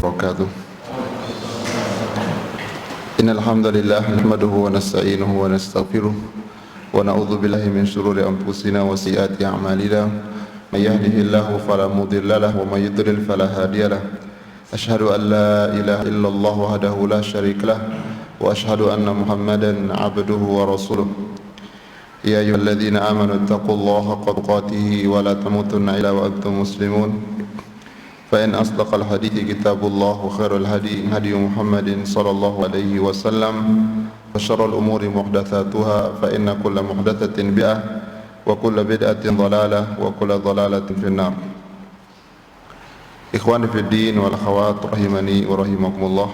وبركاته. إن الحمد لله نحمده ونستعينه ونستغفره ونعوذ بالله من شرور أنفسنا وسيئات أعمالنا من يهده الله فلا مضل له ومن يضلل فلا هادي له أشهد أن لا إله إلا الله وحده لا شريك له وأشهد أن محمدا عبده ورسوله يا أيها الذين آمنوا اتقوا الله حق تقاته ولا تموتن إلا وأنتم مسلمون فإن أصدق الحديث كتاب الله وخير الهدي هدي محمد صلى الله عليه وسلم وشر الأمور محدثاتها فإن كل محدثة بدعة وكل بدعة ضلالة وكل ضلالة في النار. Ikhwani fi din wal akhawat rahimani wa rahimakumullah.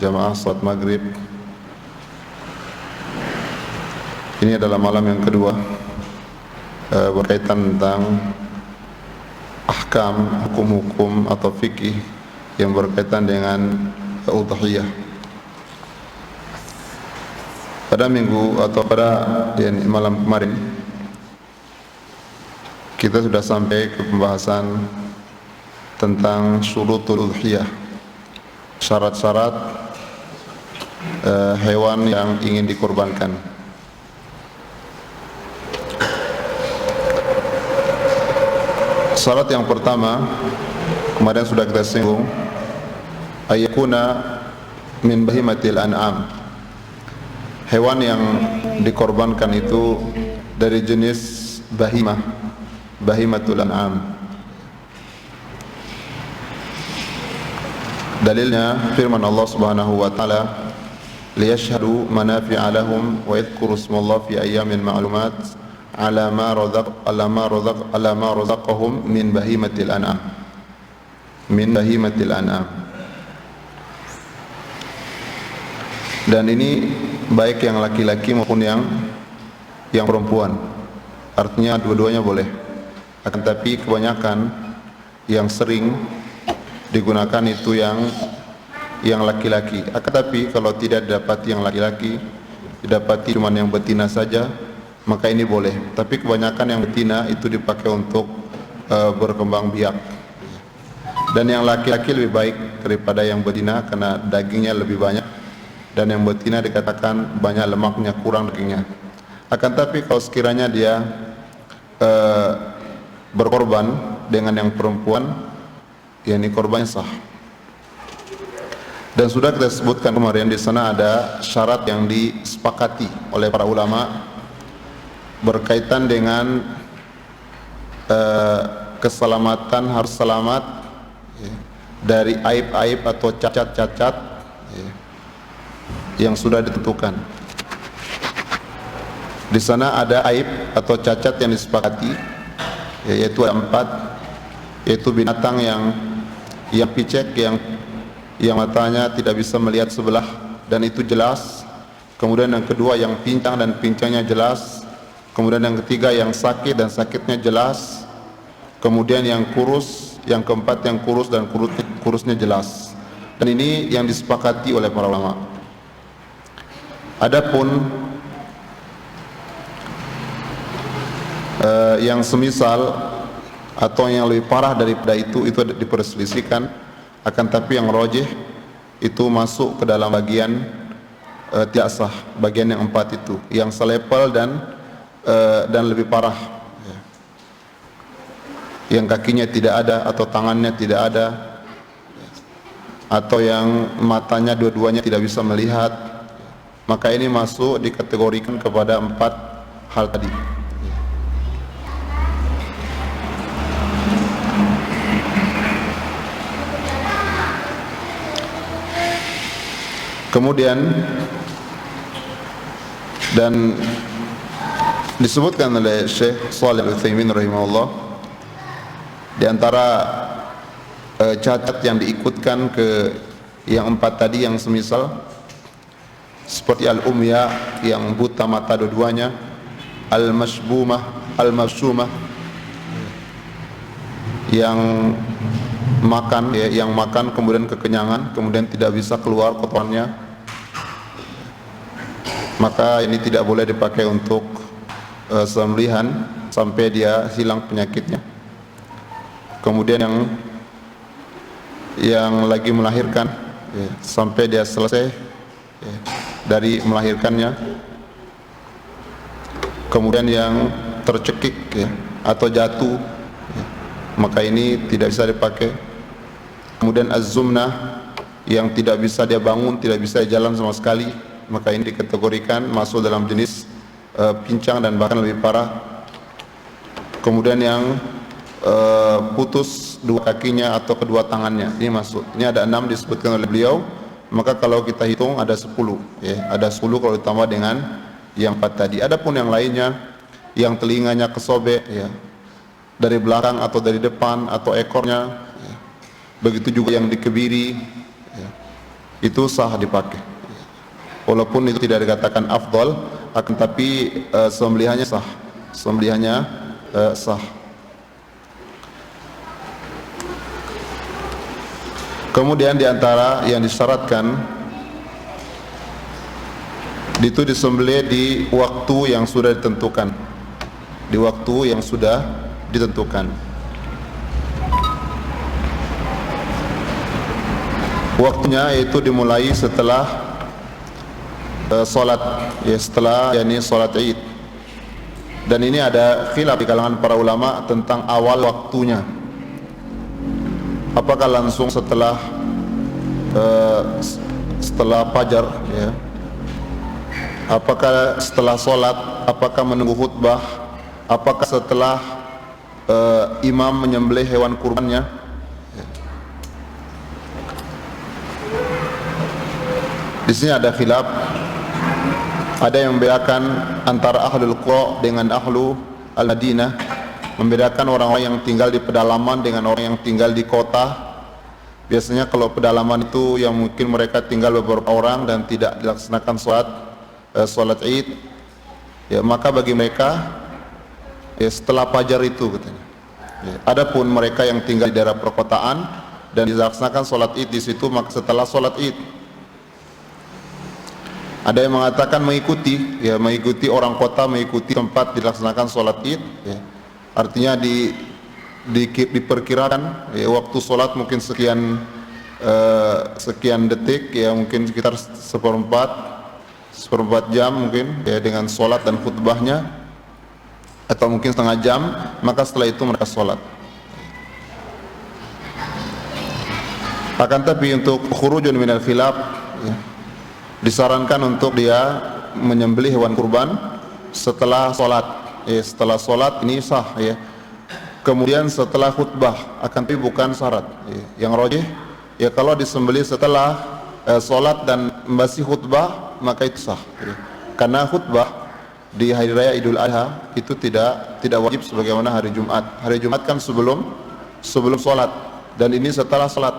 Jamaah salat maghrib. Ini adalah malam yang kedua berkaitan tentang ahkam, hukum-hukum atau fikih yang berkaitan dengan udhiyah. Pada minggu atau pada malam kemarin kita sudah sampai ke pembahasan tentang syurutul udhiyah, syarat-syarat hewan yang ingin dikorbankan. Syarat yang pertama kemarin sudah kita singgung, ayakuna min bahimatil an'am, hewan yang dikorbankan itu dari jenis bahimatul an'am. Dalilnya firman Allah Subhanahu wa taala, liyashhadu manafi'a lahum wa yadhkuru ismallahi fi ayyamin ma'lumat ala ma razaqahum min bahimatil an'am. Dan ini baik yang laki-laki maupun yang perempuan. Artinya dua-duanya boleh. Akan tapi kebanyakan yang sering digunakan itu yang laki-laki. Akan tapi kalau tidak dapat yang laki-laki, didapati cuma yang betina saja, maka ini boleh. Tapi kebanyakan yang betina itu dipakai untuk berkembang biak. Dan yang laki-laki lebih baik daripada yang betina karena dagingnya lebih banyak. Dan yang betina dikatakan banyak lemaknya, kurang dagingnya. Akan tapi kalau sekiranya dia berkorban dengan yang perempuan, yakni korbannya sah. Dan sudah kita sebutkan kemarin, di sana ada syarat yang disepakati oleh para ulama berkaitan dengan keselamatan, harus selamat dari aib-aib atau cacat-cacat yang sudah ditentukan. Di sana ada aib atau cacat yang disepakati, yaitu ada 4, yaitu binatang yang picek, yang matanya tidak bisa melihat sebelah dan itu jelas. Kemudian yang kedua yang pincang dan pincangnya jelas. Kemudian yang ketiga yang sakit dan sakitnya jelas. Kemudian yang kurus, yang keempat yang kurus dan kurusnya jelas. Dan ini yang disepakati oleh para ulama. Adapun yang semisal atau yang lebih parah daripada itu diperselisihkan. Akan tapi yang rajih itu masuk ke dalam bagian tidak sah, bagian yang 4 itu, yang selepel dan lebih parah, yang kakinya tidak ada atau tangannya tidak ada, atau yang matanya dua-duanya tidak bisa melihat, maka ini masuk dikategorikan kepada 4 hal tadi. Kemudian dan disebutkan oleh Syekh Shalih Al-Utsaimin rahimahullah, di antara cacat yang diikutkan ke yang 4 tadi yang semisal, seperti al-umya yang buta mata dua-duanya, al-mashbumah yang makan kemudian kekenyangan, kemudian tidak bisa keluar kotorannya, maka ini tidak boleh dipakai untuk sembelihan sampai dia hilang penyakitnya. Kemudian yang yang lagi melahirkan ya, sampai dia selesai ya, dari melahirkannya. Kemudian yang tercekik ya, atau jatuh ya, maka ini tidak bisa dipakai. Kemudian az-zumnah, yang tidak bisa dia bangun, tidak bisa jalan sama sekali, maka ini dikategorikan masuk dalam jenis pincang dan bahkan lebih parah. Kemudian yang putus dua kakinya atau kedua tangannya, ini masuk. Ini ada 6 disebutkan oleh beliau. Maka kalau kita hitung ada 10 ya, ada 10 kalau ditambah dengan yang 4 tadi. Adapun yang lainnya, yang telinganya kesobek ya, dari belakang atau dari depan atau ekornya ya, begitu juga yang dikebiri ya, itu sah dipakai walaupun itu tidak dikatakan afdal, akan tapi sembelihannya sah, sembelihannya sah. Kemudian diantara yang disyaratkan itu disembelih di waktu yang sudah ditentukan, di waktu yang sudah ditentukan. Waktunya yaitu dimulai setelah solat ya, setelah yakni solat Id. Dan ini ada khilaf di kalangan para ulama tentang awal waktunya. Apakah langsung setelah fajar ya? Apakah setelah solat? Apakah menunggu khutbah? Apakah setelah imam menyembelih hewan kurbannya? Di sini ada khilaf. Ada yang membedakan antara ahlul qura dengan ahlu al-Madinah, membedakan orang-orang yang tinggal di pedalaman dengan orang yang tinggal di kota. Biasanya kalau pedalaman itu yang mungkin mereka tinggal beberapa orang dan tidak dilaksanakan sholat Id ya, maka bagi mereka ya, setelah fajar itu katanya ya. Adapun mereka yang tinggal di daerah perkotaan dan dilaksanakan sholat Id di situ, maka setelah sholat Id. Ada yang mengatakan mengikuti ya, mengikuti orang kota, mengikuti tempat dilaksanakan sholat Id ya. Artinya diperkirakan ya, waktu sholat mungkin sekian detik ya, mungkin sekitar seperempat jam mungkin ya, dengan sholat dan khutbahnya, atau mungkin setengah jam, maka setelah itu mereka sholat. Akan tapi untuk khurujun minal khilaf ya, disarankan untuk dia menyembelih hewan kurban setelah sholat ya, setelah sholat ini sah ya. Kemudian setelah khutbah, akan tapi bukan syarat ya. Yang rajih ya, kalau disembelih setelah sholat dan masih khutbah, maka itu sah ya. Karena khutbah di hari raya Idul Adha itu tidak wajib sebagaimana hari Jumat. Hari Jumat kan sebelum sholat, dan ini setelah sholat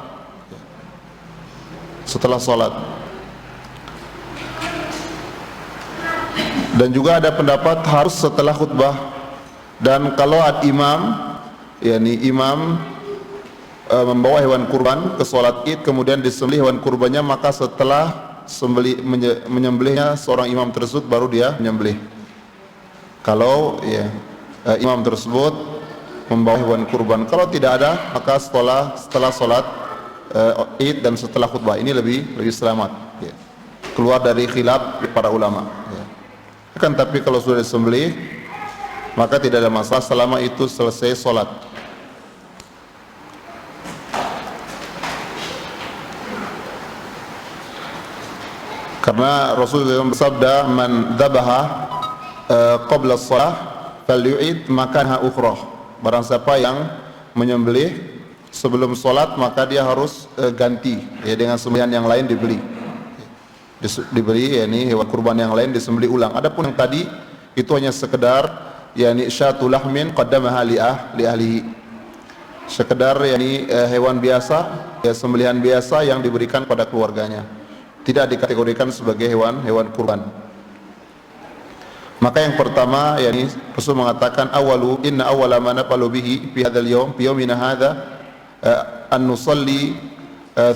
ya. Setelah sholat. Dan juga ada pendapat harus setelah khutbah. Dan kalau imam yakni imam membawa hewan kurban ke sholat Id, kemudian disembelih hewan kurbannya, maka setelah menyembelihnya seorang imam tersebut baru dia menyembelih. Kalau ya, imam tersebut membawa hewan kurban. Kalau tidak ada, maka setelah sholat Id dan setelah khutbah, ini lebih selamat ya. Keluar dari khilaf para ulama ya. Akan tapi kalau sudah disembelih, maka tidak ada masalah selama itu selesai sholat. Karena Rasulullah bersabda, man dhabaha qabla shalah falyu'id makanha ukhra. Barang siapa yang menyembelih sebelum sholat, maka dia harus ganti ya, dengan sembelihan yang lain dibeli yakni hewan kurban yang lain disembelih ulang. Adapun yang tadi itu hanya sekedar yakni syatu lahmin qaddamaha li ahlihi, sekedar yakni hewan biasa ya, sembelihan biasa yang diberikan pada keluarganya, tidak dikategorikan sebagai hewan kurban. Maka yang pertama yakni Rasul mengatakan inna awwala ma nafalu bihi fi hadzal yawm fi yawmina hadza an nusalli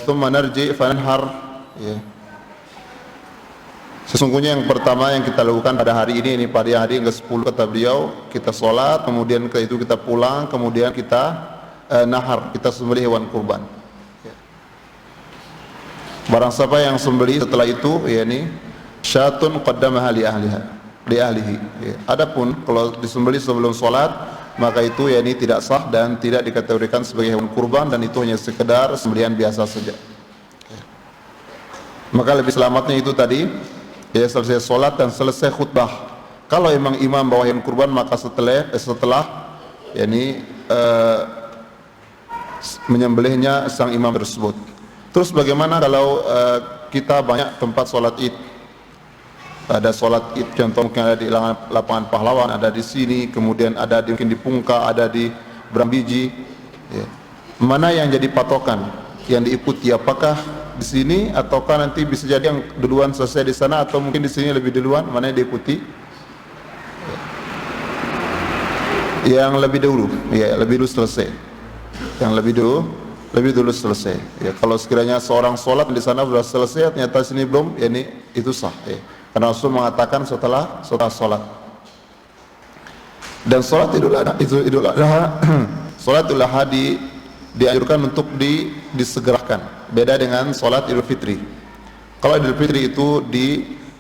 thumma narji fa nanhar ya. Sesungguhnya yang pertama yang kita lakukan pada hari ini pada hari ke-10 kata beliau, kita sholat, kemudian ke itu kita pulang, kemudian kita nahar, kita sembelih hewan kurban ya. Barang siapa yang sembelih setelah itu, yakni syatun qaddamaha li ahlihi. Ya. Adapun kalau disembelih sebelum salat, maka itu yakni tidak sah dan tidak dikategorikan sebagai hewan kurban, dan itu hanya sekedar sembelihan biasa saja. Maka lebih selamatnya itu tadi, ya, selesai salat dan selesai khutbah. Kalau memang imam bawa hewan kurban, maka setelah yakni menyembelihnya sang imam tersebut. Terus bagaimana kalau kita banyak tempat sholat id? Ada sholat id, contoh mungkin ada di lapangan Pahlawan, ada di sini, kemudian ada mungkin di Pungka, ada di Brambiji. Ya. Mana yang jadi patokan yang diikuti? Apakah di sini ataukah nanti bisa jadi yang duluan selesai di sana, atau mungkin di sini lebih duluan? Mana yang diikuti? Yang lebih dulu, ya, lebih dulu selesai. Yang lebih dulu selesai. Ya, kalau sekiranya seorang sholat di sana sudah selesai, ternyata sini belum, ya ini itu sah. Ya. Karena Rasul mengatakan setelah sholat. Dan sholat Idul Adha, sholat Idul Adha dianjurkan untuk disegerakan. Beda dengan sholat Idul Fitri. Kalau Idul Fitri itu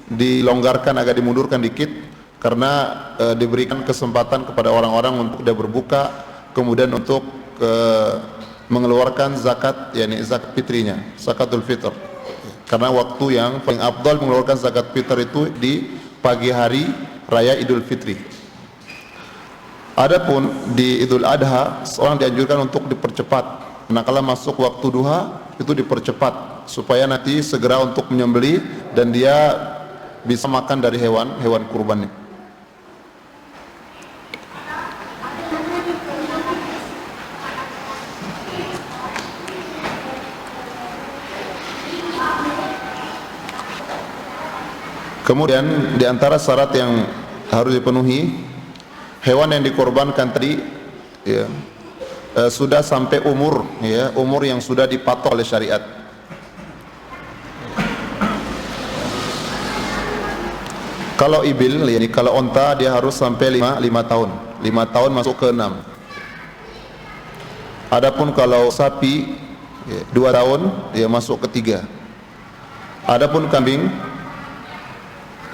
dilonggarkan, agak dimundurkan dikit, karena diberikan kesempatan kepada orang-orang untuk dia berbuka, kemudian untuk mengeluarkan zakat, yakni zakat fitrinya, zakatul fitr. Karena waktu yang paling afdal mengeluarkan zakat fitr itu di pagi hari raya Idul Fitri. Adapun di Idul Adha, seorang dianjurkan untuk dipercepat. Manakala masuk waktu duha, itu dipercepat supaya nanti segera untuk menyembelih dan dia bisa makan dari hewan kurbannya. Kemudian di antara syarat yang harus dipenuhi, hewan yang dikorbankan tadi, ya, sudah sampai umur, ya, umur yang sudah dipatok oleh syariat. Kalau ibil, yani kalau onta, dia harus sampai 5 tahun. 5 tahun masuk ke 6. Adapun kalau sapi, ya, 2 tahun dia masuk ke 3. Adapun kambing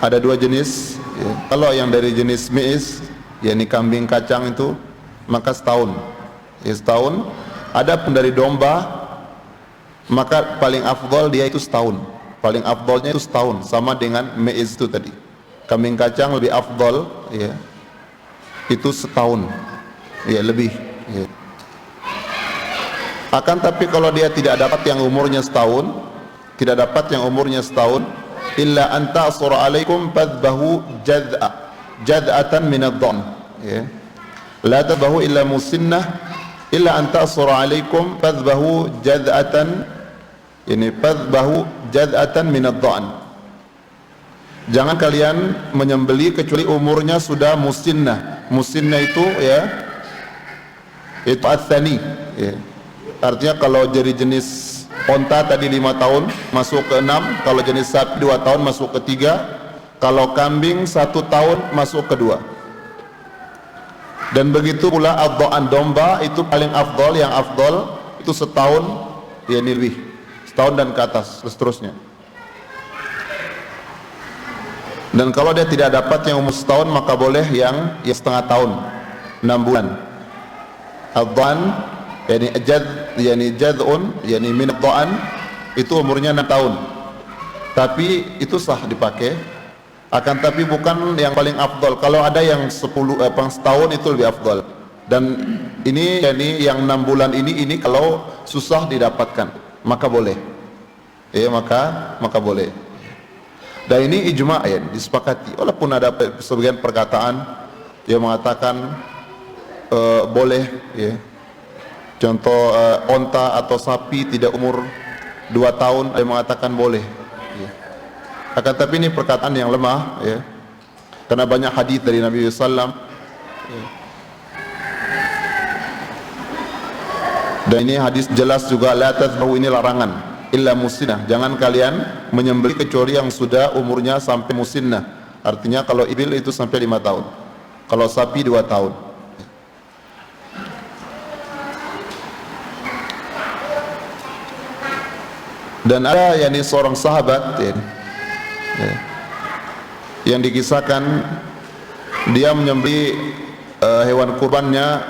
ada 2 jenis, ya. Kalau yang dari jenis mi'is, yakni kambing kacang itu, maka setahun, ya, setahun. Adapun dari domba, maka paling afdal dia itu setahun. Paling afdalnya itu setahun, sama dengan mi'is itu tadi. Kambing kacang lebih afdal, ya, itu setahun, ya, lebih, ya. Akan tapi kalau dia tidak dapat yang umurnya setahun, illa anta asura alaikum fadbahu jad'atan min ad-dha'n, ya. La tadbahu illa musinnah illa anta asura alaikum fadbahu jad'atan, yani fadbahu jad'atan min ad-dha'n. Jangan kalian menyembelih kecuali umurnya sudah musinnah. Musinnah itu, ya, itu atsani, ya. Artinya kalau dari jenis onta tadi 5 tahun masuk ke 6, kalau jenis sapi 2 tahun masuk ke 3, kalau kambing 1 tahun masuk ke 2. Dan begitu pula ad-dha'n, domba itu paling afdal, yang afdal itu setahun, ya, lebih setahun dan ke atas, seterusnya. Dan kalau dia tidak dapat yang umur setahun, maka boleh yang setengah tahun, 6 bulan. Ad-dha'n, yani jad'un, yani min ad-dha'n, itu umurnya 6 tahun. Tapi itu sah dipakai. Akan tapi bukan yang paling afdal. Kalau ada yang setahun itu lebih afdal. Dan ini, yani yang 6 bulan ini kalau susah didapatkan, maka boleh. Ya, maka boleh. Dan ini ijma', ya, disepakati. Walaupun ada sebagian perkataan yang mengatakan boleh, ya. Contoh onta atau sapi tidak umur 2 tahun, ada yang mengatakan boleh, ya. Akan tapi ini perkataan yang lemah, ya. Karena banyak hadis dari Nabi SAW, ya. Dan ini hadis jelas juga, la tadhbahu, ini larangan, illa musinnah, jangan kalian menyembelih kecuali yang sudah umurnya sampai musinnah. Artinya kalau ibil itu sampai 5 tahun, kalau sapi 2 tahun. Dan ada seorang sahabat yang dikisahkan dia menyembelih hewan kurbannya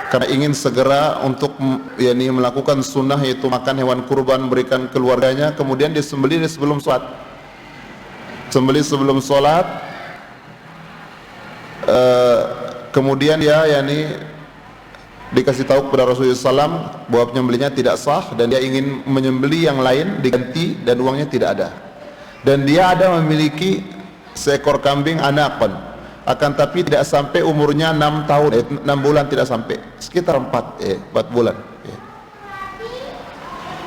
karena ingin segera untuk melakukan sunnah, yaitu makan hewan kurban, berikan keluarganya. Kemudian disembelih sebelum sholat, kemudian dia dikasih tahu kepada Rasulullah SAW bahwa penyembelihnya tidak sah, dan dia ingin menyembelih yang lain diganti, dan uangnya tidak ada. Dan dia ada memiliki seekor kambing anakon, akan tapi tidak sampai umurnya 6 tahun, 6 bulan tidak sampai, sekitar 4 bulan.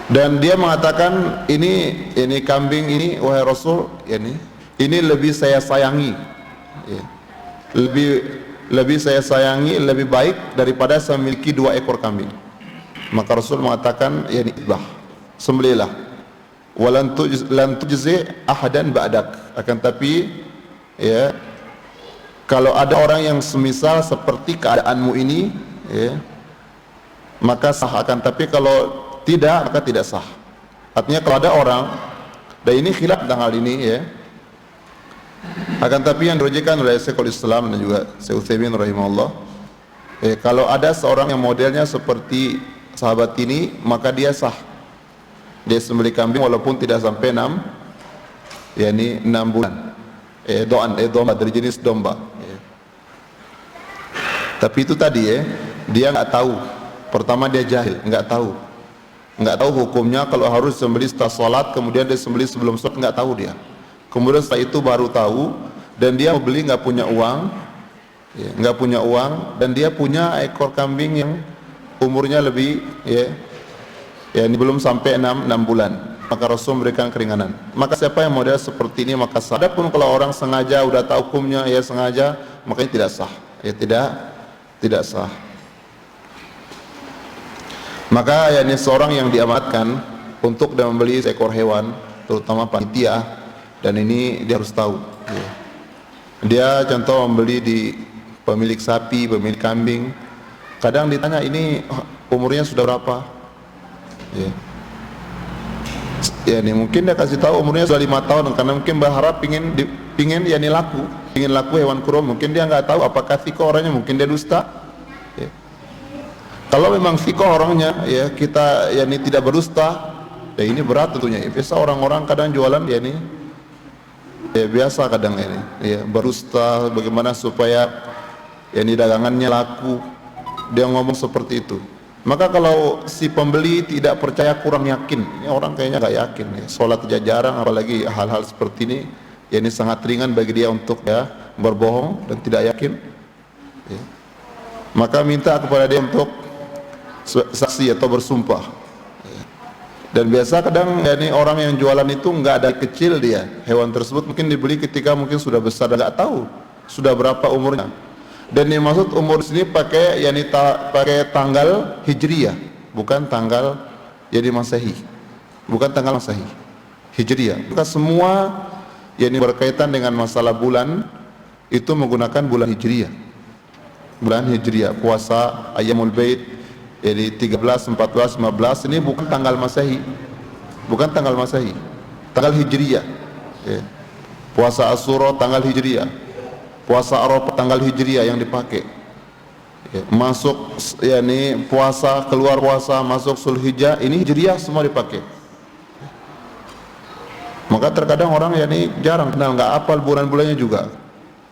Dan dia mengatakan, ini kambing ini, wahai Rasul, ini lebih saya sayangi, lebih saya sayangi, lebih baik daripada saya memiliki 2 ekor kambing. Maka Rasul mengatakan, idbah, sembelihlah, walan tujzi ahadan ba'dak, akan tapi kalau ada orang yang semisal seperti keadaanmu ini, maka sah, akan tapi kalau tidak, maka tidak sah. Artinya kalau ada orang, dan ini khilaf tentang hal ini, akan tapi yang dirujukan oleh Syekhul Islam dan juga Syekh Utsaimin rahimahullah, kalau ada seorang yang modelnya seperti sahabat ini, maka dia sah, dia sembelih kambing walaupun tidak sampai 6 bulan, domba, dari jenis domba. Tapi itu tadi dia nggak tahu. Pertama dia jahil, nggak tahu hukumnya kalau harus sembelih setelah sholat, kemudian dia sembelih sebelum sholat, nggak tahu dia. Kemudian setelah itu baru tahu, dan dia mau beli nggak punya uang, dan dia punya ekor kambing yang umurnya lebih ini belum sampai 6 bulan. Maka Rasul memberikan keringanan. Maka siapa yang model seperti ini maka sah. Adapun kalau orang sengaja udah tahu hukumnya, sengaja, makanya tidak sah, tidak sah. Maka seorang yang diamanatkan untuk dia membeli seekor hewan, terutama panitia, dan ini dia harus tahu. Dia contoh membeli di pemilik sapi, pemilik kambing, kadang ditanya, ini umurnya sudah berapa? Mungkin dia kasih tahu umurnya sudah 5 tahun, karena mungkin berharap pingin laku hewan kurban. Mungkin dia nggak tahu apakah thiko orangnya, mungkin dia dusta. Kalau memang thiko orangnya, kita tidak berdusta, ini berat tentunya. Biasa orang-orang kadang jualan biasa kadang berdusta, bagaimana supaya dagangannya laku, dia ngomong seperti itu. Maka kalau si pembeli tidak percaya, kurang yakin, ini orang kayaknya nggak yakin, sholat aja jarang, apalagi hal-hal seperti ini, ini sangat ringan bagi dia untuk berbohong dan tidak yakin. Maka minta kepada dia untuk saksi atau bersumpah. Dan biasa kadang orang yang jualan itu nggak ada kecil dia, hewan tersebut mungkin dibeli ketika mungkin sudah besar, dan nggak tahu sudah berapa umurnya. Dan yang maksud umur sini pakai pakai tanggal hijriyah, bukan tanggal masehi, bukan tanggal masehi, hijriyah. Maka semua yang berkaitan dengan masalah bulan itu menggunakan bulan hijriyah, puasa Ayyamul Bait, 13, 14, 15, ini bukan tanggal masehi, tanggal hijriyah. Puasa Asyura tanggal hijriyah, puasa Arafah tanggal hijriyah yang dipakai. Masuk puasa, keluar puasa, masuk Zulhijjah, ini hijriyah semua dipakai. Maka terkadang orang jarang kenal, nggak hafal bulan-bulannya juga.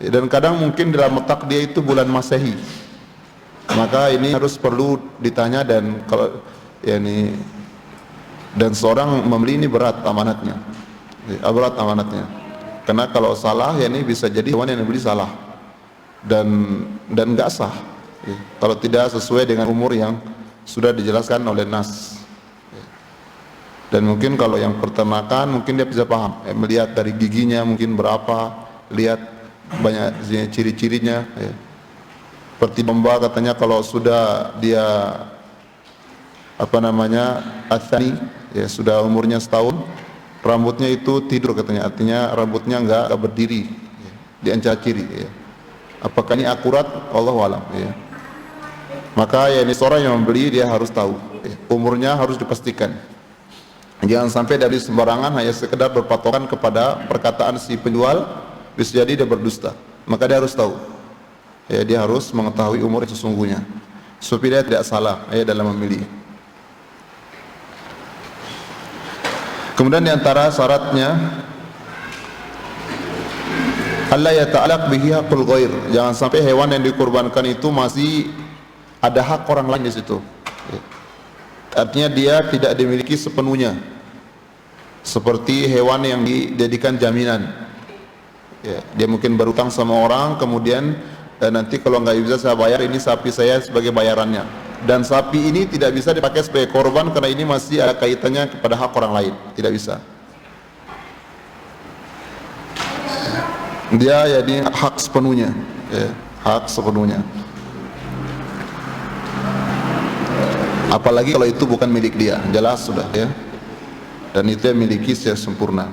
Dan kadang mungkin dalam otak dia itu bulan masehi. Maka ini harus perlu ditanya, dan kalau dan seorang membeli ini berat amanatnya. Karena kalau salah bisa jadi hewan yang dibeli salah dan nggak sah. Kalau tidak sesuai dengan umur yang sudah dijelaskan oleh nas. Dan mungkin kalau yang peternakan mungkin dia bisa paham, melihat dari giginya mungkin berapa, lihat banyak ciri-cirinya. Seperti domba katanya kalau sudah dia atsani, sudah umurnya setahun, rambutnya itu tidur katanya, artinya rambutnya enggak berdiri, diancaciri. Apakah ini akurat? Allahu a'lam. Maka seorang yang membeli dia harus tahu, umurnya harus dipastikan. Jangan sampai dari sembarangan hanya sekedar berpatokan kepada perkataan si penjual, bisa jadi dia berdusta. Maka dia harus tahu, ya, dia harus mengetahui umur yang sesungguhnya supaya dia tidak salah, ya, dalam memilih. Kemudian diantara syaratnya Allah yata'alaq bihi haqqul ghair. Jangan sampai hewan yang dikurbankan itu masih ada hak orang lain di situ. Artinya dia tidak dimiliki sepenuhnya. Seperti hewan yang dijadikan jaminan. Ya, dia mungkin berutang sama orang, kemudian nanti kalau nggak bisa saya bayar, ini sapi saya sebagai bayarannya. Dan sapi ini tidak bisa dipakai sebagai korban karena ini masih ada kaitannya kepada hak orang lain. Tidak bisa. Dia jadi hak sepenuhnya, ya, hak sepenuhnya. Apalagi kalau itu bukan milik dia, jelas sudah, ya. Dan itu yang miliki secara sempurna.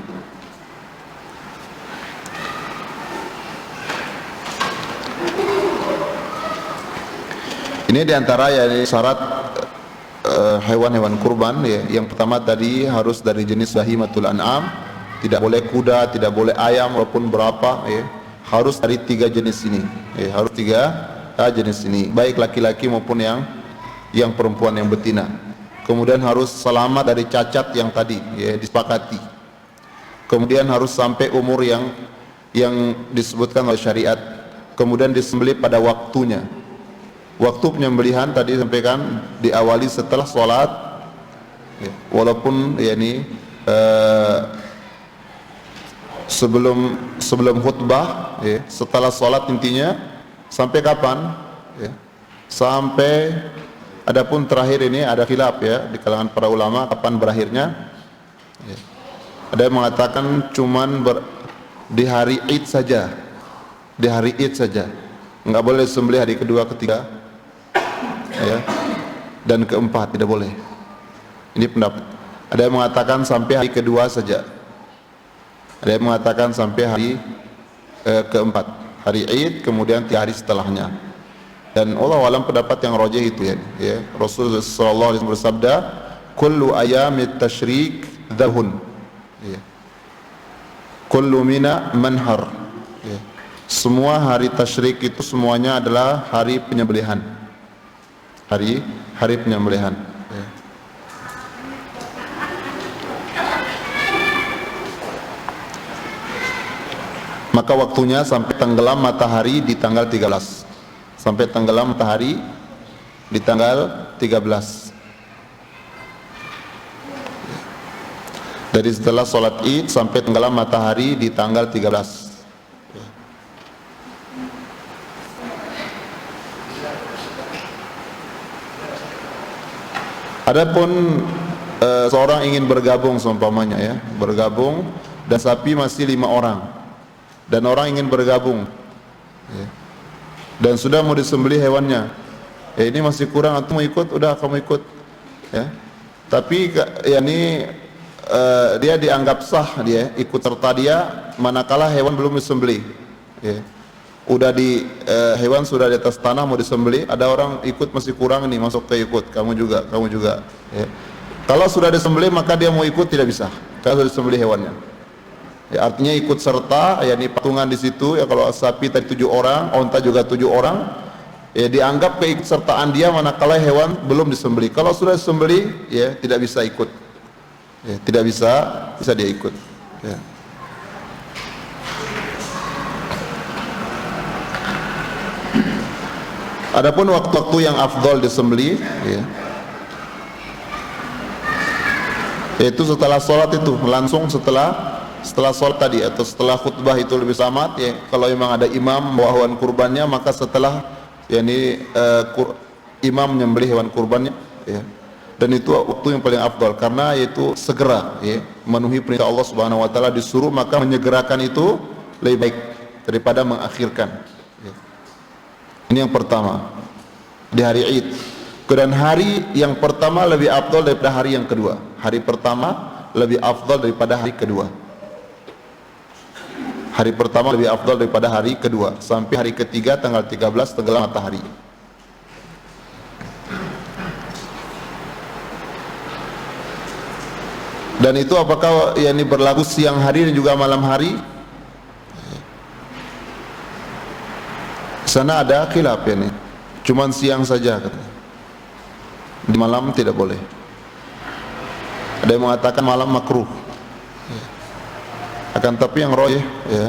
Ini diantara ya syarat hewan-hewan kurban, ya. Yang pertama tadi harus dari jenis bahimatul an'am, tidak boleh kuda, tidak boleh ayam walaupun berapa, ya. Harus dari 3 jenis ini, ya. Harus 3 jenis ini, baik laki-laki maupun yang perempuan, yang betina. Kemudian harus selamat dari cacat yang tadi, ya, disepakati. Kemudian harus sampai umur yang disebutkan oleh syariat. Kemudian disembelih pada waktunya. Waktu penyembelihan tadi sampaikan diawali setelah sholat, ya, walaupun ya ini sebelum khutbah, ya, setelah sholat intinya. Sampai kapan? Ya, sampai, adapun terakhir ini ada khilaf, ya, di kalangan para ulama kapan berakhirnya, ya. Ada yang mengatakan cuman di hari Id saja, di hari Id saja, nggak boleh sembelih hari kedua, ketiga, ya, dan keempat tidak boleh. Ini pendapat. Ada yang mengatakan sampai hari kedua saja, ada yang mengatakan sampai hari keempat, hari Id, kemudian 3 hari setelahnya. Dan Allah alam pendapat yang rajih itu, ya. Rasulullah sallallahu alaihi wasallam bersabda, kullu ayamit tasyrik dhabhun, ya. Kullu mina manhar, ya. Semua hari tasyrik itu semuanya adalah hari penyembelihan, hari penyembelihan, ya. Maka waktunya sampai tenggelam matahari di tanggal 13, sampai tenggelam matahari di tanggal 13. Dari setelah sholat Id sampai tenggelam matahari di tanggal 13. Adapun seorang ingin bergabung seumpamanya, ya, bergabung, dan sapi masih 5 orang, dan orang ingin bergabung, ya, dan sudah mau disembelih hewannya, ya, ini masih kurang, atau mau ikut, udah kamu ikut, ya. Tapi ya ini dia dianggap sah, dia ikut serta dia manakala hewan belum disembelih, ya. Udah hewan sudah di atas tanah mau disembelih, ada orang ikut masih kurang nih, masuk ke ikut, kamu juga, ya. Kalau sudah disembelih maka dia mau ikut tidak bisa, kalau sudah disembelih hewannya, ya, artinya ikut serta, ya, ini patungan di situ, ya. Kalau sapi tadi 7 orang, onta juga 7 orang, ya, dianggap keikutsertaan dia manakala hewan belum disembelih. Kalau sudah disembelih, ya, tidak bisa ikut, ya, tidak bisa dia ikut, ya. Adapun waktu-waktu yang afdol disembelih, ya, yaitu setelah sholat, itu langsung setelah sholat tadi, atau setelah khutbah itu lebih selamat, ya. Kalau memang ada imam membawa hewan kurbannya, maka setelah, ya, ini imam menyembelih hewan kurbannya, ya. Dan itu waktu yang paling afdal, karena yaitu segera, ya, memenuhi perintah Allah Subhanahu wa taala, disuruh maka menyegerakan itu lebih baik daripada mengakhirkan, ya. Ini yang pertama di hari Id. Dan hari yang pertama lebih afdal daripada hari yang kedua. Hari pertama lebih afdal daripada hari kedua. Hari pertama lebih afdal daripada hari kedua, sampai hari ketiga tanggal 13 tenggelam matahari. Dan itu apakah ini berlaku siang hari dan juga malam hari? Sana ada khilaf ini. Cuman siang saja katanya. Di malam tidak boleh. Ada yang mengatakan malam makruh. Akan tapi yang rajih ya,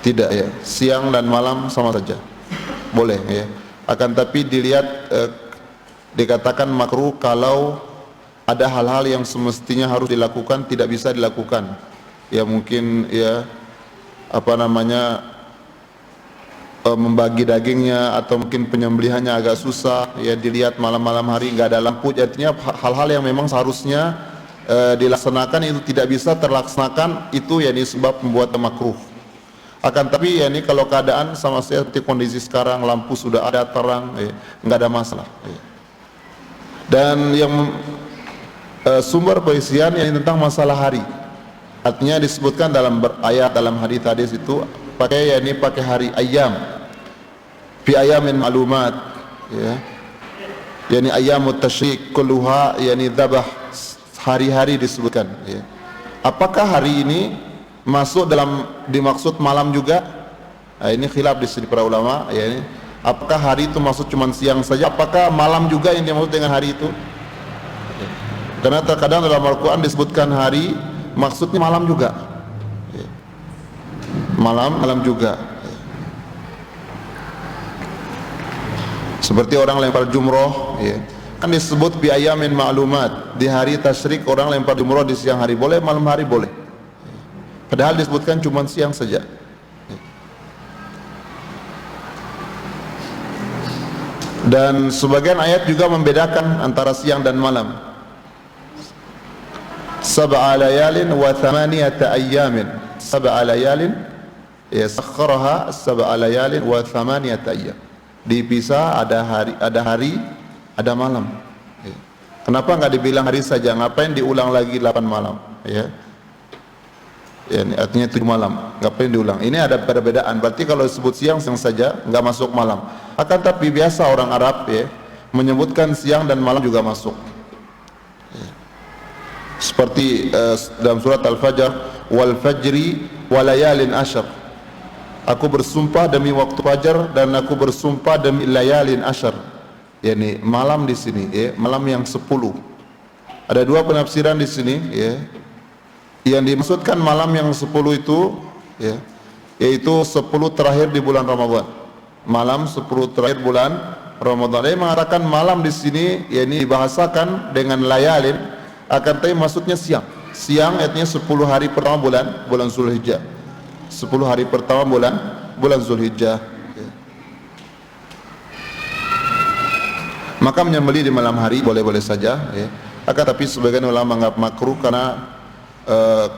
tidak ya. Siang dan malam sama saja. Boleh ya. Akan tapi dilihat dikatakan makruh kalau ada hal-hal yang semestinya harus dilakukan tidak bisa dilakukan. Ya mungkin ya apa namanya membagi dagingnya atau mungkin penyembelihannya agak susah ya, dilihat malam-malam hari nggak ada lampu, artinya hal-hal yang memang seharusnya dilaksanakan itu tidak bisa terlaksanakan, itu ya sebab membuat makruh. Akan tapi ya ini kalau keadaan sama seperti kondisi sekarang, lampu sudah ada terang nggak ada masalah ya. Dan yang sumber perisian yang tentang masalah hari, artinya disebutkan dalam ayat dalam hadis hadis itu pakai pakai hari ayam, fi ayamin ma'lumat ya, yani ayamut tasyrik kulluha yani dzabah, hari-hari disebutkan ya. Apakah hari ini masuk dalam dimaksud malam juga? Nah, ini khilaf di sini para ulama ya, ini apakah hari itu maksud cuma siang saja, apakah malam juga yang dimaksud dengan hari itu? Karena terkadang dalam Al-Quran disebutkan hari maksudnya malam juga ya. Malam juga seperti orang lempar jumroh ya, kan disebut bi ayamin ma'lumat, di hari tasyrik orang lempar jumroh di siang hari boleh, malam hari boleh, padahal disebutkan cuma siang saja. Dan sebagian ayat juga membedakan antara siang dan malam. Sab'a layalin wa thamaniyata ayyamin, sab'a layalin ya sakharaha sab'a layalin wa thamaniyata ayyam, dipisah, ada hari ada malam ya. Kenapa nggak dibilang hari saja, ngapain diulang lagi 8 malam ya, ya artinya 7 malam, ngapain diulang? Ini ada perbedaan. Berarti kalau disebut siang saja nggak masuk malam. Akan tapi biasa orang Arab ya menyebutkan siang dan malam juga masuk ya. Seperti dalam surat Al-Fajr, wal fajri walayalin asyr, aku bersumpah demi waktu fajar dan aku bersumpah demi layalin asyr, yakni malam di sini ya, malam yang 10. Ada dua penafsiran di sini ya. Yang dimaksudkan malam yang 10 itu ya, yaitu 10 terakhir di bulan Ramadan. Malam 10 terakhir bulan Ramadan. Dia mengatakan malam di sini yakni dibahasakan dengan layalin, akan tapi maksudnya siang. Siang artinya 10 hari pertama bulan Zulhijjah. 10 hari pertama bulan Zulhijjah ya. Maka menyembelih di malam hari boleh-boleh saja ya. Akan tapi sebagian ulama menganggap makruh karena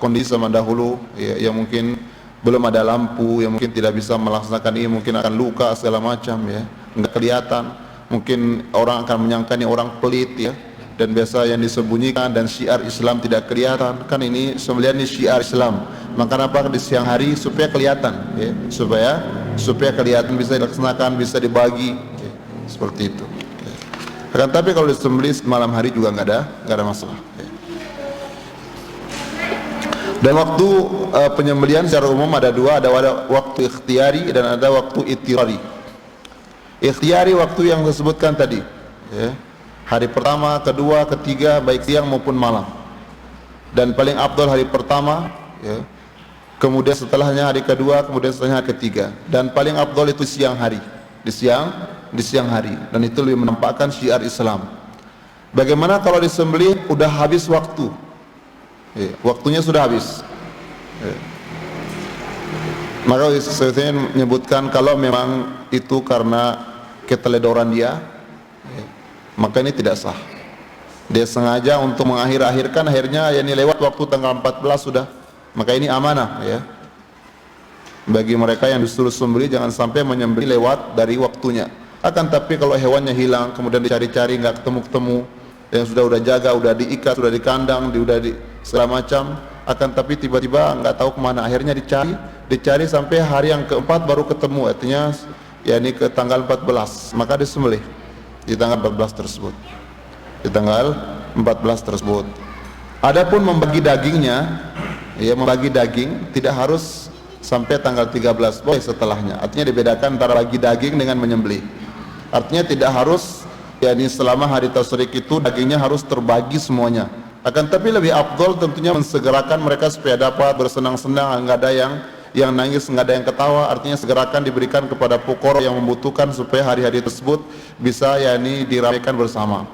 kondisi zaman dahulu ya, yang mungkin belum ada lampu, yang mungkin tidak bisa melaksanakan ini, mungkin akan luka segala macam ya, nggak kelihatan, mungkin orang akan menyangka ini orang pelit ya, dan biasa yang disembunyikan dan syiar Islam tidak kelihatan, kan ini sembelihan ini syiar Islam. Maka apa di siang hari supaya kelihatan ya, supaya kelihatan, bisa dilaksanakan, bisa dibagi ya, seperti itu ya. Akan tapi kalau disembelih malam hari juga nggak ada masalah ya. Dan waktu penyembelihan secara umum ada dua, ada waktu ikhtiari dan ada waktu ittirari. Ikhtiari waktu yang disebutkan tadi ya, hari pertama, kedua, ketiga, baik siang maupun malam. Dan paling afdal hari pertama ya, kemudian setelahnya hari kedua, kemudian setelahnya hari ketiga. Dan paling afdal itu siang hari, di siang hari, dan itu lebih menampakkan syiar Islam. Bagaimana kalau disembelih udah habis waktu ya, waktunya sudah habis ya. Maka saya menyebutkan kalau memang itu karena keteledoran dia ya, maka ini tidak sah. Dia sengaja untuk mengakhirkan, akhirnya ini lewat waktu tanggal 14 sudah, maka ini amanah ya. Bagi mereka yang disuruh sembelih, jangan sampai menyembelih lewat dari waktunya. Akan tapi kalau hewannya hilang, kemudian dicari-cari nggak ketemu, yang sudah jaga, udah diikat, sudah di kandang, udah di segala macam, akan tapi tiba-tiba nggak tahu kemana, akhirnya dicari sampai hari yang keempat baru ketemu, artinya ya ini ke tanggal 14, maka disembelih di tanggal 14 tersebut, di tanggal 14 tersebut Adapun membagi dagingnya, ya membagi daging tidak harus sampai tanggal 13, boleh setelahnya. Artinya dibedakan antara bagi daging dengan menyembelih. Artinya tidak harus yakni selama hari tasyrik itu dagingnya harus terbagi semuanya. Akan tapi lebih afdol tentunya mensegerakan mereka supaya dapat bersenang-senang, enggak ada yang nangis, enggak ada yang ketawa. Artinya segerakan diberikan kepada pukor yang membutuhkan supaya hari-hari tersebut bisa yakni diramaikan bersama.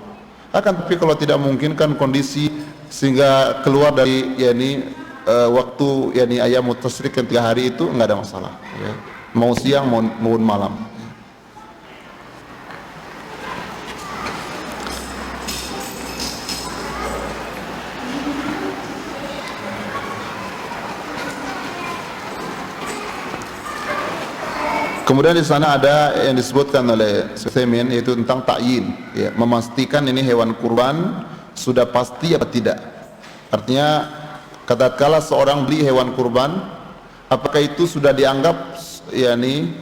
Akan tapi kalau tidak memungkinkan kondisi sehingga keluar dari yakni waktu yakni ayam tasyrik yang 3 hari itu, enggak ada masalah ya. Mau siang maupun malam. Kemudian di sana ada yang disebutkan oleh Utsaimin, yaitu tentang ta'yin, ya, memastikan ini hewan kurban sudah pasti atau tidak. Artinya tatkala seorang beli hewan kurban, apakah itu sudah dianggap yakni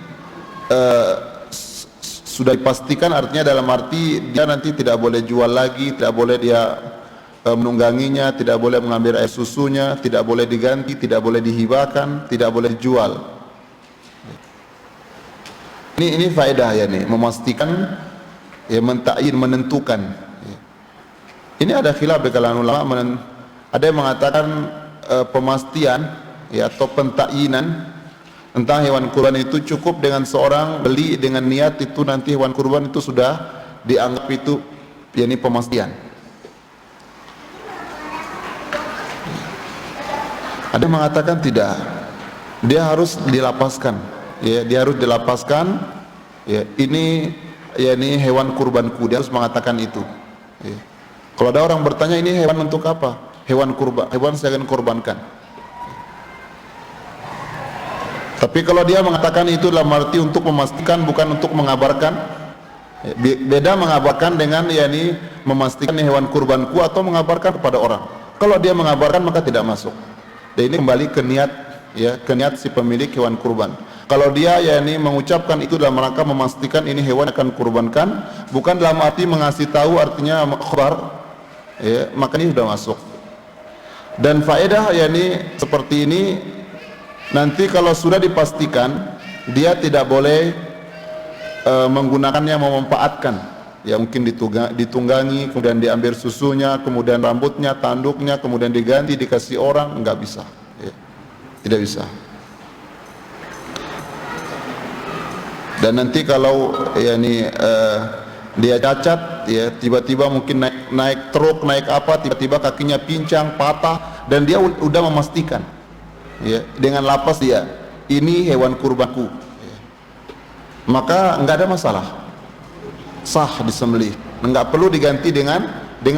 sudah dipastikan, artinya dalam arti dia nanti tidak boleh jual lagi, tidak boleh dia menungganginya, tidak boleh mengambil air susunya, tidak boleh diganti, tidak boleh dihibahkan, tidak boleh dijual. Ini faedah ya nih, memastikan ya, mentakyin, menentukan. Ini ada khilaf di kalangan ulama, ada yang mengatakan pemastian ya atau pentakyinan tentang hewan kurban itu cukup dengan seorang beli dengan niat itu nanti hewan kurban itu sudah dianggap itu yakni pemastian. Ada yang mengatakan tidak, dia harus dilapaskan. Ya, dia harus dilapaskan. Ya, ini hewan kurbanku. Dia harus mengatakan itu. Ya. Kalau ada orang bertanya ini hewan untuk apa? Hewan kurban, hewan saya akan korbankan. Tapi kalau dia mengatakan itu dalam arti untuk memastikan, bukan untuk mengabarkan. Ya, beda mengabarkan dengan yakni memastikan ini hewan kurbanku atau mengabarkan kepada orang. Kalau dia mengabarkan maka tidak masuk. Dan ini kembali ke niat, ya, ke niat si pemilik hewan kurban. Kalau dia yakni mengucapkan itu dalam rangka memastikan ini hewan akan kurbankan, bukan dalam arti mengasih tahu, artinya khabar, ya, maka ini sudah masuk. Dan faedah yakni seperti ini, nanti kalau sudah dipastikan dia tidak boleh menggunakannya, memanfaatkan, ya mungkin ditunggangi, kemudian diambil susunya, kemudian rambutnya, tanduknya, kemudian diganti, dikasih orang, enggak bisa, ya. Tidak bisa. Dan nanti kalau yakni dia cacat, ya tiba-tiba mungkin naik truk, naik apa, tiba-tiba kakinya pincang, patah, dan dia udah memastikan, ya, dengan lapas dia ini hewan kurbanku, ya, maka nggak ada masalah, sah disembelih, nggak perlu diganti dengan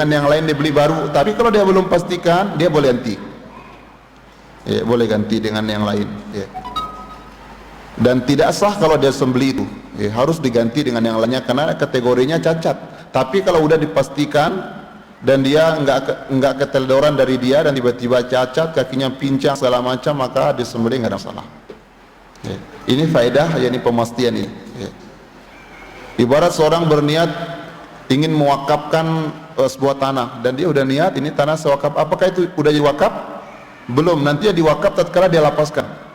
yang lain dibeli baru. Tapi kalau dia belum pastikan, dia boleh ganti, ya, boleh ganti dengan yang lain, ya. Dan tidak sah kalau dia sembelih itu, ya, harus diganti dengan yang lainnya karena kategorinya cacat. Tapi kalau udah dipastikan dan dia enggak keteledoran dari dia dan tiba-tiba cacat, kakinya pincang segala macam, maka disembelih nggak ada masalah. Ya. Ini faedah yakni pemastian ini. Ya. Ibarat seorang berniat ingin mewakafkan sebuah tanah dan dia udah niat ini tanah sewakaf, apakah itu udah diwakaf? Belum, nanti dia diwakaf tatkala dia lapaskan.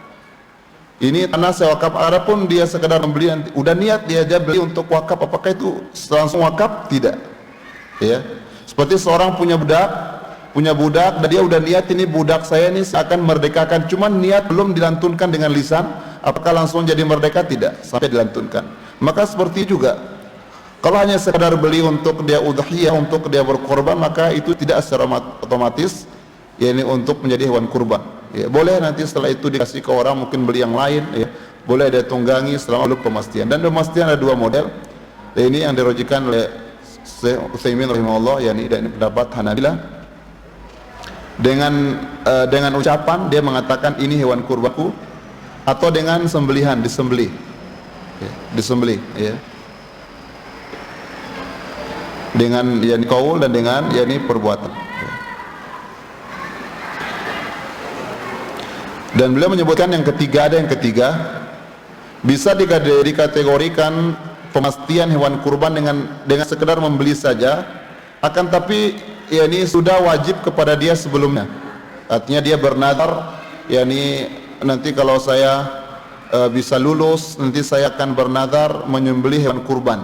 Ini tanah sewakaf, adapun dia sekedar membeli, udah niat dia aja beli untuk wakaf, apakah itu langsung wakaf? Tidak. Ya. Seperti seorang punya budak dan dia udah niat ini budak saya ini akan merdekakan, cuman niat belum dilantunkan dengan lisan, apakah langsung jadi merdeka? Tidak, sampai dilantunkan. Maka seperti juga, kalau hanya sekedar beli untuk dia udhiyah, untuk dia berkorban, maka itu tidak secara otomatis yakni untuk menjadi hewan kurban. Ya, boleh nanti setelah itu dikasih ke orang, mungkin beli yang lain, ya, boleh ada tunggangi selama belum pemastian. Dan pemastian ada dua model. Dan ini yang dirojikan oleh Syekh Utsaimin rahimahullah, yakni dari pendapat Hanabilah. Dengan ucapan dia mengatakan ini hewan kurbanku, atau dengan sembelihan, disembelih, ya, disembelih, ya, dengan yakni qaul dan dengan yakni perbuatan. Dan beliau menyebutkan yang ketiga, ada yang ketiga, bisa dikategorikan pemastian hewan kurban dengan sekedar membeli saja, akan tapi yakni sudah wajib kepada dia sebelumnya. Artinya dia bernadar, yakni nanti kalau saya bisa lulus, nanti saya akan bernadar menyembelih hewan kurban.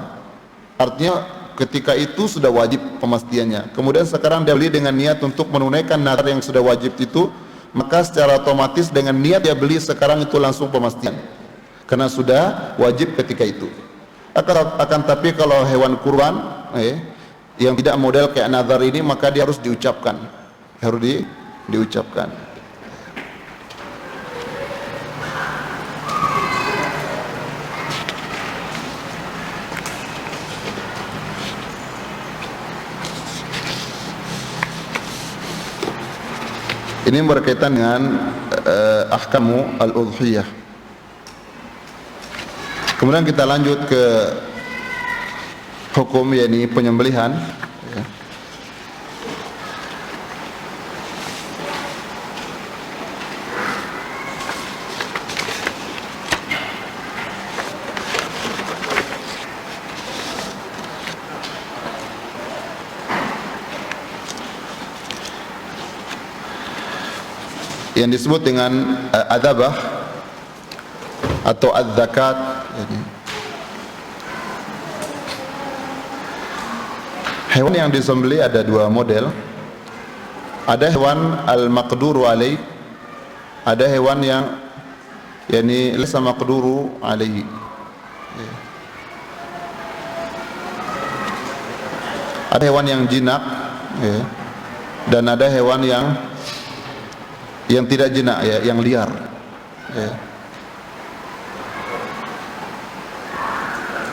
Artinya ketika itu sudah wajib pemastiannya. Kemudian sekarang dia beli dengan niat untuk menunaikan nadar yang sudah wajib itu, maka secara otomatis dengan niat dia beli sekarang itu langsung pemastian, karena sudah wajib ketika itu. Akan tapi kalau hewan kurban yang tidak model kayak nazar ini, maka dia harus diucapkan, diucapkan. Ini berkaitan dengan ahkamu al-udhiyah. Kemudian kita lanjut ke hukum, yakni penyembelihan. Yang disebut dengan adzabah atau az-zakat. Hewan yang disembelih ada dua model. Ada hewan al-maqduru alaih, ada hewan yang yakni laysa maqduru alaihi. Ada hewan yang jinak, dan ada hewan yang tidak jinak, yang liar.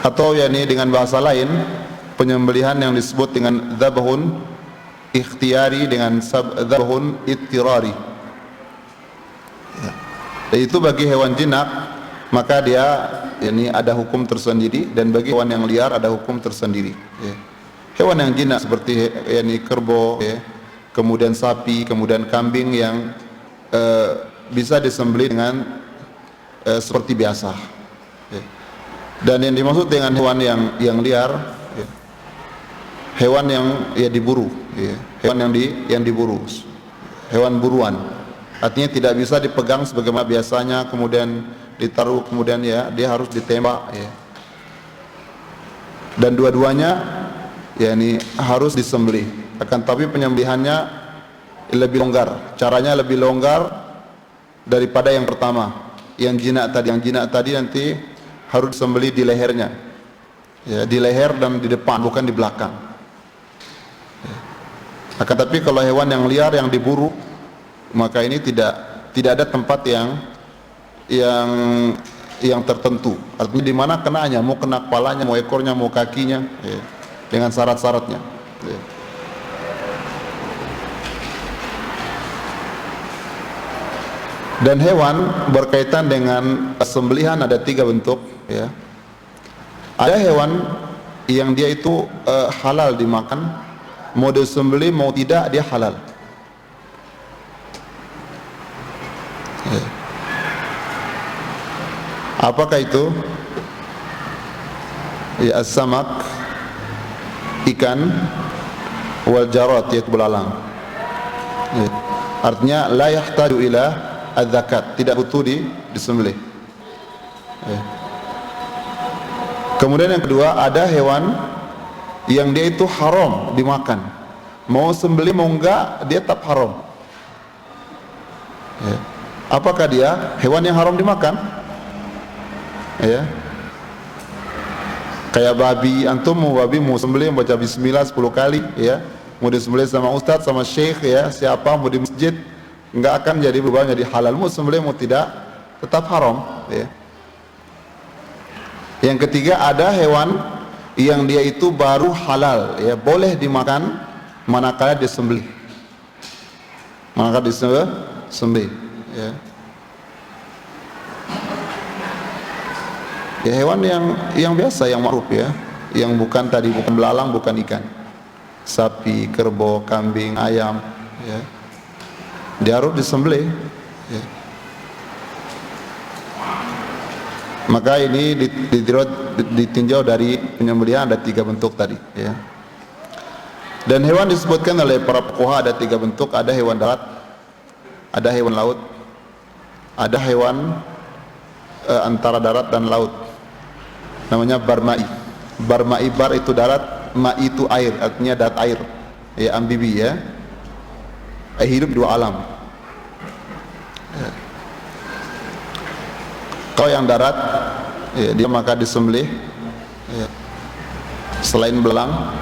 Atau yakni dengan bahasa lain, penyembelihan yang disebut dengan dzabhun ikhtiyari dengan dzabhun ittirari. Itu bagi hewan jinak maka dia yakni ada hukum tersendiri, dan bagi hewan yang liar ada hukum tersendiri. Hewan yang jinak seperti yakni kerbau, kemudian sapi, kemudian kambing yang bisa disembelih dengan seperti biasa. Dan yang dimaksud dengan hewan yang liar, hewan yang diburu, hewan yang diburu, hewan buruan. Artinya tidak bisa dipegang sebagaimana biasanya, kemudian ditaruh, kemudian dia harus ditembak. Dan dua-duanya ini harus disembelih. Akan tapi penyembelihannya lebih longgar, caranya lebih longgar daripada yang pertama. Yang jinak tadi nanti harus disembelih di lehernya, di leher dan di depan, bukan di belakang. Akan tapi kalau hewan yang liar yang diburu, maka ini tidak ada tempat yang tertentu. Artinya di mana kenanya, mau kena kepalanya, mau ekornya, mau kakinya, dengan syarat-syaratnya. Dan hewan berkaitan dengan sembelihan ada 3 bentuk. Ada hewan yang dia itu halal dimakan, mau disembelih mau tidak dia halal. Apakah itu? As-samak, ikan, wal jarat, yaitu belalang. Artinya la yahtaju ila az-zakat, tidak butuh disembelih. Kemudian yang kedua, ada hewan yang dia itu haram dimakan, mau sembelih mau enggak dia tetap haram. Apakah dia? Hewan yang haram dimakan, kayak babi. Antum mau sembelih baca bismillah 10 kali, mau disembelih sama ustadz, sama syekh, siapa, mau di masjid, enggak akan jadi berubah jadi halal. Mau sembelih mau tidak tetap haram. Yang ketiga, ada hewan yang dia itu baru halal, boleh dimakan manakala disembelih, disembelih. Hewan yang biasa, yang ma'ruf, yang bukan belalang, bukan ikan, sapi, kerbau, kambing, ayam, dia harus disembelih. Maka ini ditinjau dari penyembelihan ada 3 bentuk tadi. Dan hewan disebutkan oleh para fuqaha ada 3 bentuk, ada hewan darat, ada hewan laut, ada hewan antara darat dan laut. Namanya barma'i. Barma'i, bar itu darat, ma'i itu air, artinya darat air. Ya, amfibi ya. Hidup di 2 alam. Kalau yang darat, ya, dia maka disembelih, ya, selain belang.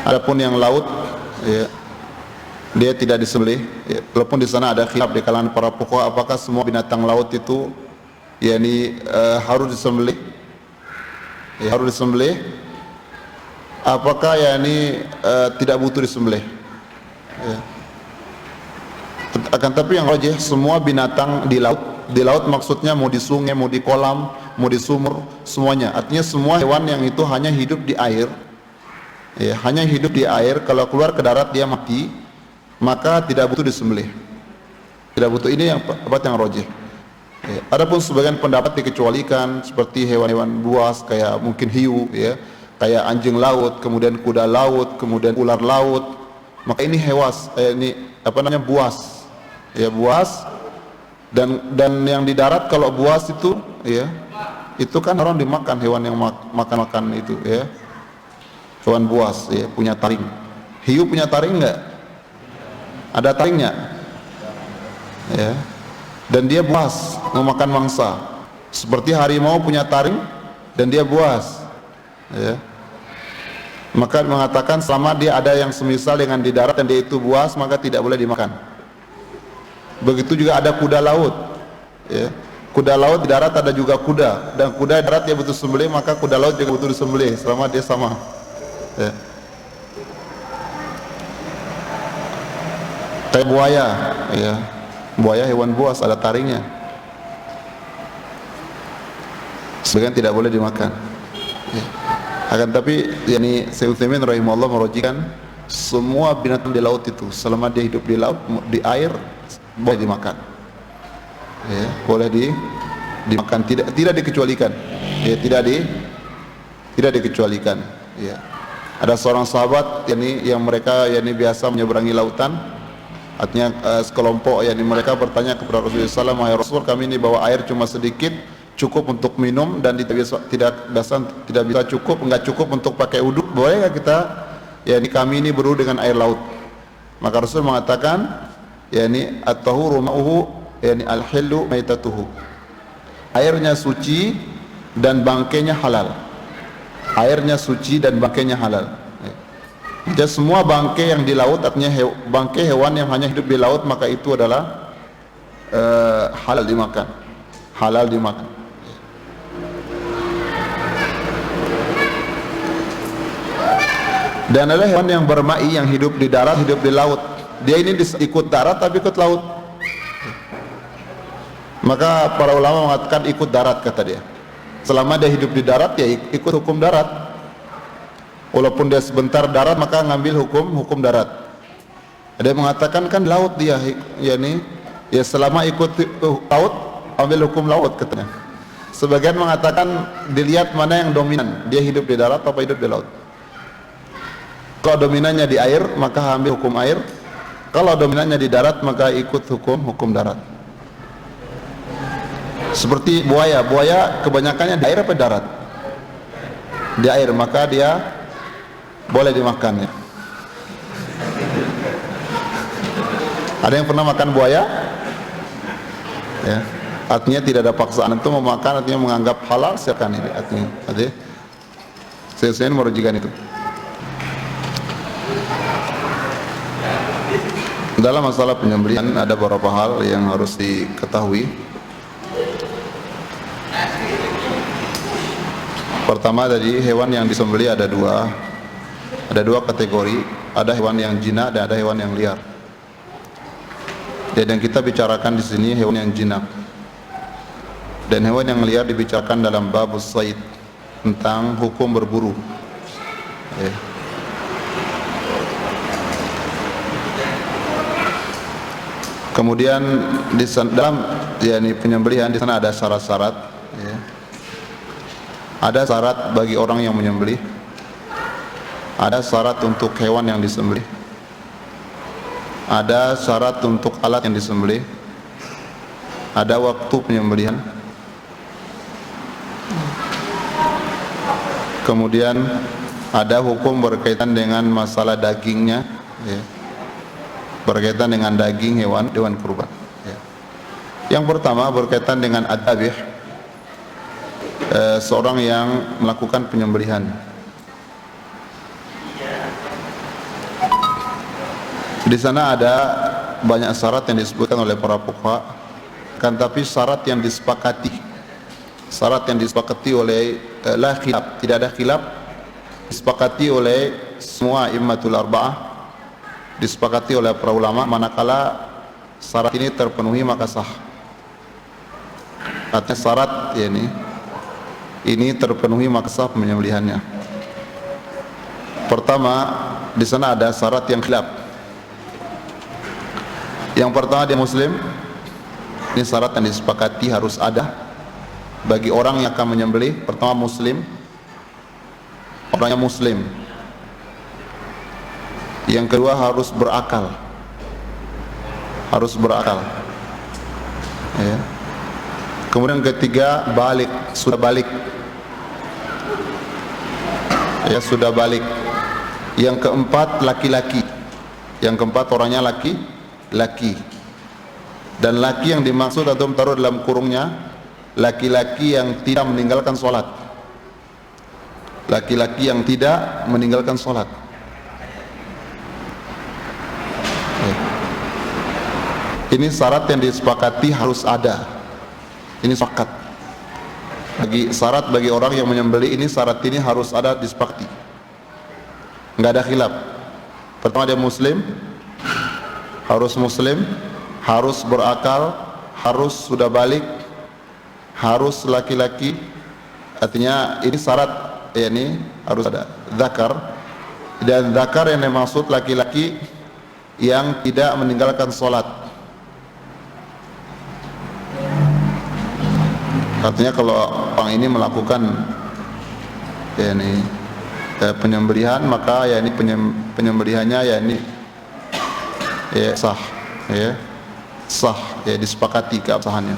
Adapun yang laut, ya, dia tidak disembelih. Ya, walaupun di sana ada khilaf di kalangan para fuqaha apakah semua binatang laut itu yakni harus disembelih. Ya, harus disembelih. Apakah yakni tidak butuh disembelih. Ya. Akan tapi yang rajih semua binatang di laut maksudnya mau di sungai, mau di kolam, mau di sumur, semuanya. Artinya semua hewan yang itu hanya hidup di air. Ya, hanya hidup di air, kalau keluar ke darat dia mati, maka tidak butuh disembelih. Tidak butuh, ini yang pendapat yang rajih. Ya, adapun sebagian pendapat dikecualikan seperti hewan-hewan buas kayak mungkin hiu, ya, kayak anjing laut, kemudian kuda laut, kemudian ular laut. Maka ini buas. Ya, buas dan yang di darat kalau buas itu, ya, itu kan orang dimakan, hewan yang makan itu, ya. Hewan buas, ya, punya taring. Hiu punya taring enggak? Ada taringnya, ya. Dan dia buas, memakan mangsa. Seperti harimau punya taring dan dia buas, ya. Maka mengatakan selama dia ada yang semisal dengan di darat dan dia itu buas, maka tidak boleh dimakan. Begitu juga ada kuda laut, ya. Kuda laut di darat ada juga kuda, dan kuda di darat dia butuh sembelih, maka kuda laut juga butuh disembelih selama dia sama. Ya. Kayak buaya, ya. Buaya hewan buas ada taringnya. Sebagian tidak boleh dimakan. Ya. Akan tapi yakni Syekh Utsaimin rahimahullah merujukkan semua binatang di laut itu selama dia hidup di laut, di air, boleh dimakan. Ya, boleh dimakan, tidak dikecualikan. Ya, tidak dikecualikan. Ya. Ada seorang sahabat yang mereka biasa menyeberangi lautan. Artinya sekelompok mereka bertanya kepada Rasulullah SAW, "Wahai Rasul, kami ini bawa air cuma sedikit, cukup untuk minum dan tidak bisa cukup, enggak cukup untuk pakai wudhu. Bolehkah kita kami ini berwudhu dengan air laut?" Maka Rasul mengatakan, at-tahuru ma'uhu al-hillu maitatuhu. Airnya suci dan bangkainya halal. Airnya suci dan bangkainya halal. Jadi semua bangkai yang di laut, artinya bangkai hewan yang hanya hidup di laut, maka itu adalah halal dimakan. Halal dimakan. Dan ada hewan yang berma'i yang hidup di darat, hidup di laut. Dia ini ikut darat tapi ikut laut. Maka para ulama mengatakan ikut darat, kata dia. Selama dia hidup di darat, ya ikut hukum darat. Walaupun dia sebentar darat, maka ngambil hukum darat. Ada yang mengatakan kan laut dia, selama ikut laut, ambil hukum laut, katanya. Sebagian mengatakan dilihat mana yang dominan, dia hidup di darat atau hidup di laut. Kalau dominannya di air, maka ambil hukum air. Kalau dominannya di darat, maka ikut hukum darat. Seperti buaya kebanyakannya di air apa darat? Di air, maka dia boleh dimakan, ya. Ada yang pernah makan buaya? Ya, artinya tidak ada paksaan, itu memakan artinya menganggap halal, silakan ini artinya. Saya merujukan itu. Dalam masalah penyembelihan ada beberapa hal yang harus diketahui. Pertama, tadi hewan yang disembelih ada dua kategori. Ada hewan yang jinak dan ada hewan yang liar. Dan yang kita bicarakan di sini hewan yang jinak. Dan hewan yang liar dibicarakan dalam babus said, tentang hukum berburu. Ya. Kemudian dalam penyembelihan di sana ada syarat-syarat, ya. Ada syarat bagi orang yang menyembelih. Ada syarat untuk hewan yang disembelih, ada syarat untuk alat yang disembelih, ada waktu penyembelihan, kemudian ada hukum berkaitan dengan masalah dagingnya, ya, berkaitan dengan daging hewan kurban. Ya. Yang pertama berkaitan dengan ad-dabih, seorang yang melakukan penyembelihan. Di sana ada banyak syarat yang disebutkan oleh para fuqaha, kan tapi syarat yang disepakati oleh la khilaf, tidak ada khilaf, disepakati oleh semua immatul arba'ah, disepakati oleh para ulama, manakala syarat ini terpenuhi maka sah. Artinya syarat ya ini terpenuhi maka sah penyembelihannya. Pertama, di sana ada syarat yang khilaf. Yang pertama, dia muslim. Ini syarat yang disepakati harus ada bagi orang yang akan menyembelih. Pertama, muslim, orangnya muslim. Yang kedua, harus berakal, ya. Kemudian ketiga, balik, sudah balik, ya, sudah balik. Yang keempat, laki-laki. Yang keempat, orangnya laki, dan laki yang dimaksud atau taruh dalam kurungnya laki-laki yang tidak meninggalkan sholat, laki-laki yang tidak meninggalkan sholat. Ini syarat yang disepakati harus ada. Ini sepakat syarat bagi orang yang menyembelih, ini syarat ini harus ada, disepakati, nggak ada khilaf. Pertama, dia muslim, harus berakal, harus sudah balik, harus laki-laki. Artinya ini syarat, ya, ini harus ada zakar, dan zakar yang dimaksud laki-laki yang tidak meninggalkan sholat. Artinya kalau orang ini melakukan ya ini penyembelihan, maka ya ini penyembelihannya ya ini ya sah, ya disepakati keabsahannya.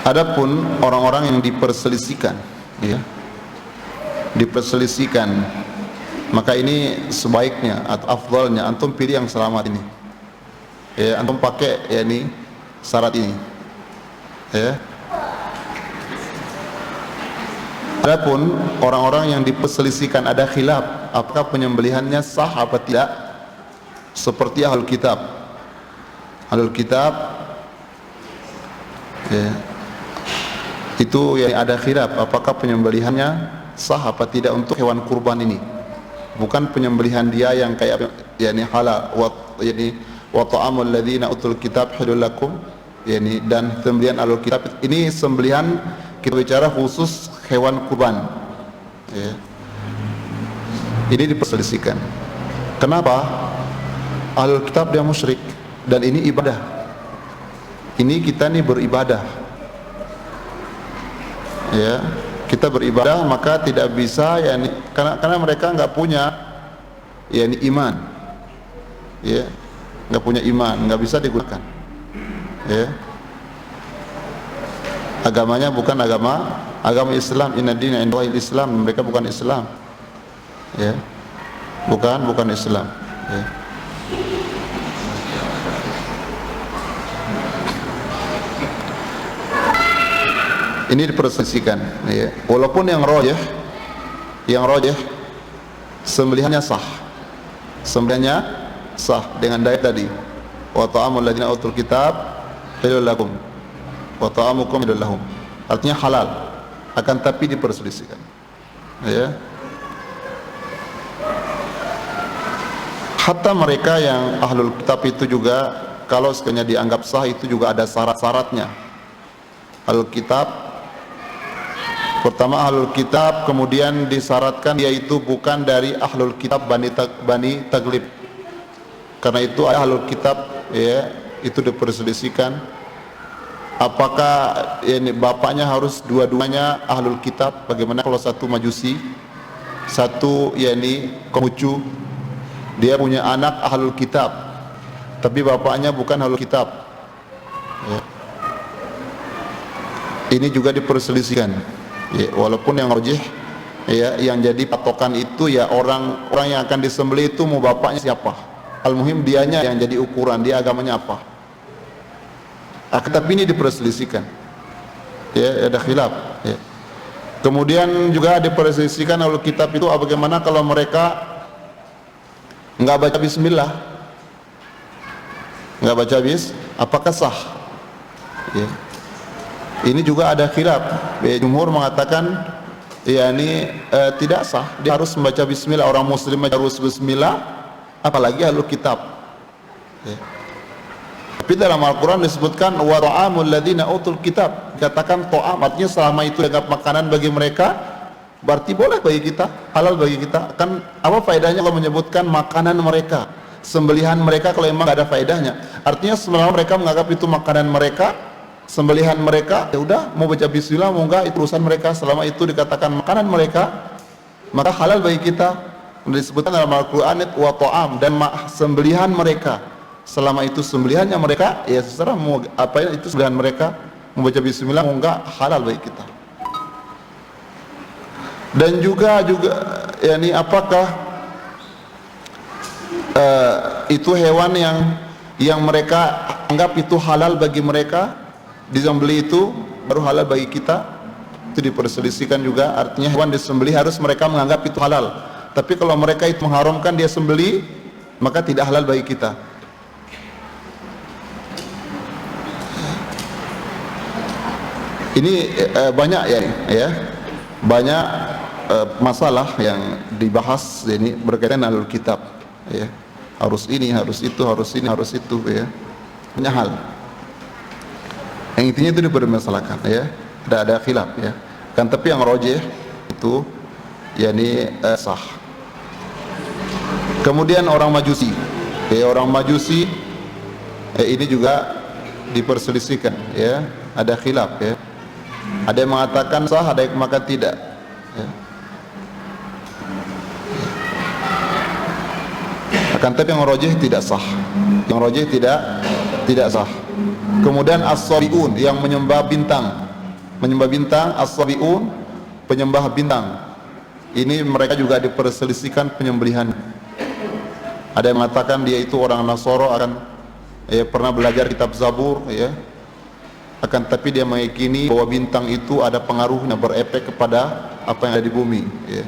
Adapun orang-orang yang diperselisihkan, maka ini sebaiknya atau afdalnya antum pilih yang selamat ini, ya, antum pakai ya ini syarat ini, ya. Adapun orang-orang yang diperselisihkan, ada khilaf apakah penyembelihannya sah apa tidak, seperti ahlul kitab, ya, itu yang ada khilaf apakah penyembelihannya sah apa tidak untuk hewan kurban ini. Bukan penyembelihan dia yang kayak yani halal, yani wa ta'amul ladzina utul kitab halal lakum, yani, dan sembelihan ahlul kitab. Ini sembelihan kita bicara khusus hewan kurban, ya. Ini diperselisihkan. Kenapa? Ahlul kitab dia musyrik, dan ini ibadah. Ini kita nih beribadah, ya, kita beribadah, maka tidak bisa ya, karena mereka nggak punya ya ini iman, ya, nggak punya iman, nggak bisa digunakan, ya. Agamanya bukan agama Islam. Inna dina indallahil Islam, mereka bukan Islam, ya, bukan Islam, ya. Ini diperselisihkan, ya. Walaupun yang rajih sembelihannya sah dengan dalil tadi, wa ta'amul ladzina utul kitab halal lakum wa ta'amukum halal lahum, artinya halal, akan tapi diperselisihkan, ya. Hatta mereka yang ahlul kitab itu juga kalau sekiranya dianggap sah, itu juga ada syarat-syaratnya. Ahlul kitab, pertama ahlul kitab, kemudian disyaratkan yaitu bukan dari ahlul kitab Bani Taglib, karena itu ahlul kitab, ya, itu diperselisihkan apakah ini bapaknya harus dua-duanya ahlul kitab? Bagaimana kalau satu majusi, satu yakni Konghucu, dia punya anak ahlul kitab tapi bapaknya bukan ahlul kitab, ya. Ini juga diperselisihkan, ya, walaupun yang rajih, ya, yang jadi patokan itu ya orang yang akan disembelih itu mau bapaknya siapa, al-muhim dianya yang jadi ukuran, dia agamanya apa. Tapi ini diperselisihkan, ya, ada khilaf, ya. Kemudian juga diperselisihkan ahlul kitab itu bagaimana kalau mereka nggak baca bismillah, nggak baca apakah sah, ya. Ini juga ada khilaf, ya, jumhur mengatakan ya ini tidak sah, dia harus membaca bismillah, orang muslim harus bismillah, apalagi ahlul kitab, ya. Tapi dalam Al-Quran disebutkan wa ta'amul ladzina utul kitab, dikatakan ta'am artinya selama itu dianggap makanan bagi mereka, berarti boleh bagi kita, halal bagi kita. Kan apa faedahnya kalau menyebutkan makanan mereka, sembelihan mereka kalau memang gak ada faedahnya? Artinya selama mereka menganggap itu makanan mereka, sembelihan mereka, ya udah mau baca bismillah mau enggak itu urusan mereka, selama itu dikatakan makanan mereka maka halal bagi kita. Disebutkan dalam Al-Quran wa ta'am, dan sembelihan mereka, selama itu sembelihannya mereka, ya seserah mau apa ya itu sembelihan mereka, mau baca bismillah mau enggak halal bagi kita. Dan juga yakni apakah itu hewan yang mereka anggap itu halal bagi mereka, disembelih itu baru halal bagi kita, itu diperselisihkan juga. Artinya hewan disembelih harus mereka menganggap itu halal, tapi kalau mereka itu mengharamkan dia sembelih maka tidak halal bagi kita. Ini banyak ya banyak masalah yang dibahas ini berkaitan ahlul kitab, ya. Harus ini, harus itu, harus ini, harus itu, ya. Banyak hal. Yang intinya itu dipermasalahkan, ya. Ada khilaf, ya. Kan tapi yang rajih itu yakni sah. Kemudian orang Majusi, ya, orang Majusi ini juga diperselisihkan, ya. Ada khilaf, ya. Ada yang mengatakan sah, ada yang mengatakan tidak, ya. Akan tapi yang rajih tidak sah, yang rajih tidak sah. Kemudian as-sabiun yang menyembah bintang, as-sabiun penyembah bintang, ini mereka juga diperselisihkan penyembelihan. Ada yang mengatakan dia itu orang Nasoro, akan pernah belajar kitab Zabur, ya. Akan tapi dia meyakini bahwa bintang itu ada pengaruhnya, berefek kepada apa yang ada di bumi, ya.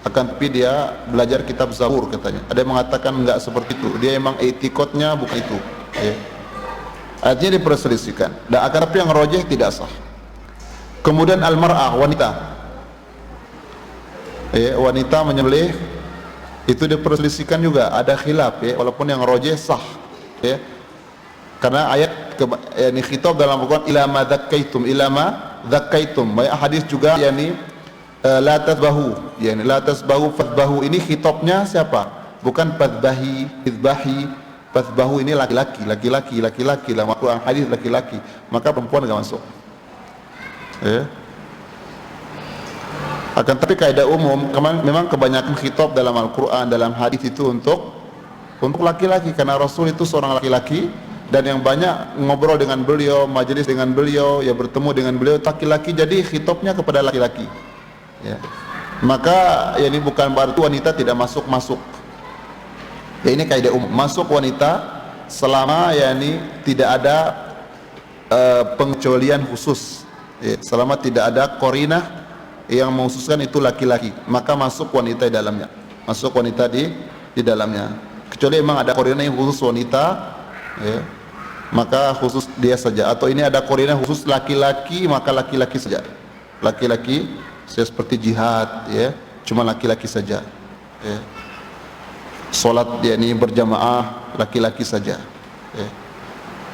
Akan tapi dia belajar kitab Zabur katanya. Ada yang mengatakan enggak seperti itu, dia emang etikotnya bukan itu, ya. Artinya diperselisihkan. Dan akan tapi yang rajih tidak sah. Kemudian al-mar'ah, wanita, ya, wanita menyembelih itu diperselisihkan juga, ada khilaf, ya, walaupun yang rajih sah, ya. Karena ayat yakni khitab dalam Al-Quran ila ma dzakaitum, banyak hadis juga yakni la tasbahu, yakni la tasbahu fadbahu, ini khitabnya siapa? Bukan fadbahi, idbahi, fadbahu ini laki-laki dalam Al-Quran, hadis laki-laki, maka perempuan enggak masuk, ya. Akan tapi kaidah umum memang kebanyakan khitab dalam Al-Quran, dalam hadis itu untuk laki-laki, karena Rasul itu seorang laki-laki, dan yang banyak ngobrol dengan beliau, majelis dengan beliau, ya bertemu dengan beliau laki-laki, jadi khitabnya kepada laki-laki, ya. Maka ya ini bukan berarti wanita tidak masuk, ya, ini kaidah umum, masuk wanita selama ya ini tidak ada pengecualian khusus, ya, selama tidak ada qarinah yang mengkhususkan itu laki-laki, maka masuk wanita di dalamnya, masuk wanita di dalamnya. Kecuali memang ada qarinah yang khusus wanita, ya, maka khusus dia saja. Atau ini ada qarinah khusus laki-laki, maka laki-laki saja, laki-laki seperti jihad, ya, cuma laki-laki saja, ya. Salat dia ini berjamaah laki-laki saja, ya.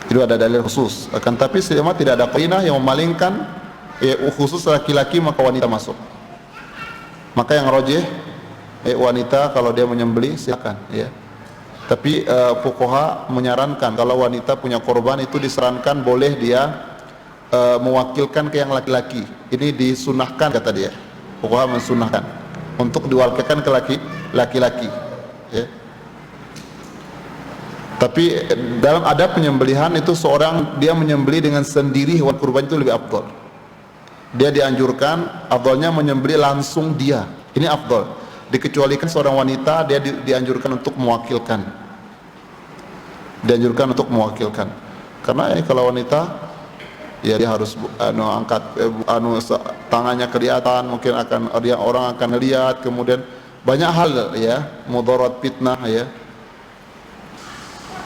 Itu ada dalil khusus. Akan tapi selama tidak ada qarinah yang memalingkan, ya, khusus laki-laki, maka wanita masuk. Maka yang rajih, wanita kalau dia menyembelih silakan, ya. Tapi fuqaha menyarankan kalau wanita punya korban itu disarankan boleh dia mewakilkan ke yang laki-laki. Ini disunahkan kata dia. Pokoknya mensunahkan untuk diwakilkan ke laki-laki. Ya. Tapi dalam adab penyembelihan itu seorang dia menyembelih dengan sendiri hewan kurban itu lebih afdal. Dia dianjurkan afdalnya menyembelih langsung dia. Ini afdal. Dikecualikan seorang wanita dia dianjurkan untuk mewakilkan. Dianjurkan untuk mewakilkan. Karena kalau wanita ya dia harus angkat tangannya kelihatan, mungkin orang akan lihat, kemudian banyak hal ya, mudarat, fitnah ya.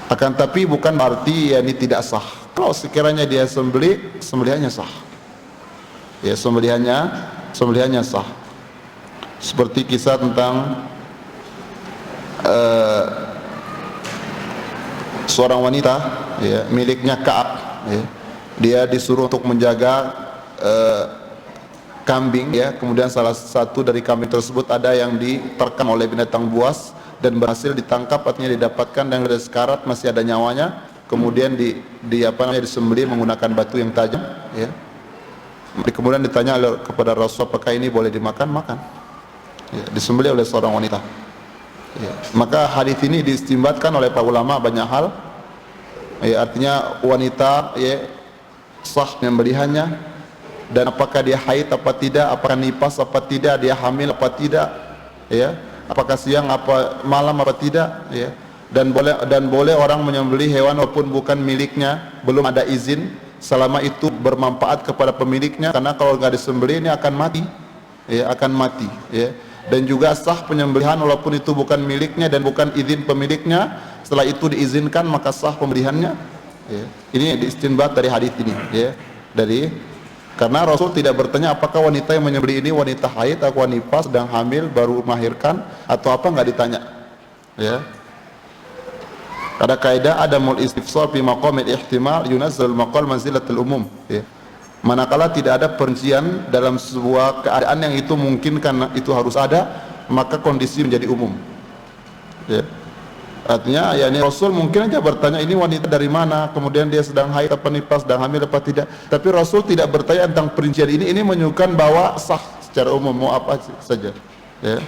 Akan tapi bukan berarti ya ini tidak sah. Kalau sekiranya dia sembelihannya sah. Ya, sembelihannya sah. Seperti kisah tentang seorang wanita ya, miliknya Ka'ab ya. Dia disuruh untuk menjaga kambing ya, kemudian salah satu dari kambing tersebut ada yang diterkam oleh binatang buas dan berhasil ditangkap, artinya didapatkan dan ada sekarat, masih ada nyawanya, kemudian disembelih menggunakan batu yang tajam ya. Kemudian ditanya kepada Rasul, apakah ini boleh dimakan? Makan ya, disembelih oleh seorang wanita ya. Maka hadis ini diistinbatkan oleh para ulama banyak hal ya, artinya wanita ya sah penyembelihannya, dan apakah dia haid apa tidak, apakah nifas apa tidak, dia hamil apa tidak ya, apakah siang apa malam apa tidak ya. Dan boleh orang menyembelih hewan walaupun bukan miliknya, belum ada izin, selama itu bermanfaat kepada pemiliknya, karena kalau nggak disembelih ini akan mati ya, akan mati ya. Dan juga sah penyembelihan walaupun itu bukan miliknya dan bukan izin pemiliknya, setelah itu diizinkan maka sah pembeliannya. Ya. Ini diistinbat dari hadis ini ya, karena Rasul tidak bertanya apakah wanita yang menyembelih ini wanita haid atau nifas, sedang hamil, baru melahirkan atau apa, nggak ditanya ya. Ada kaidah adamul istifsal fi maqamil ihtimal yunazzal maqal manzilatul umum ya. Manakala tidak ada perincian dalam sebuah keadaan yang itu mungkin karena itu harus ada, maka kondisi menjadi umum ya. Artinya ya ini Rasul mungkin aja bertanya ini wanita dari mana, kemudian dia sedang haid apa nifas, sedang hamil apa tidak, tapi Rasul tidak bertanya tentang perincian ini menunjukkan bahwa sah secara umum mau apa saja ya.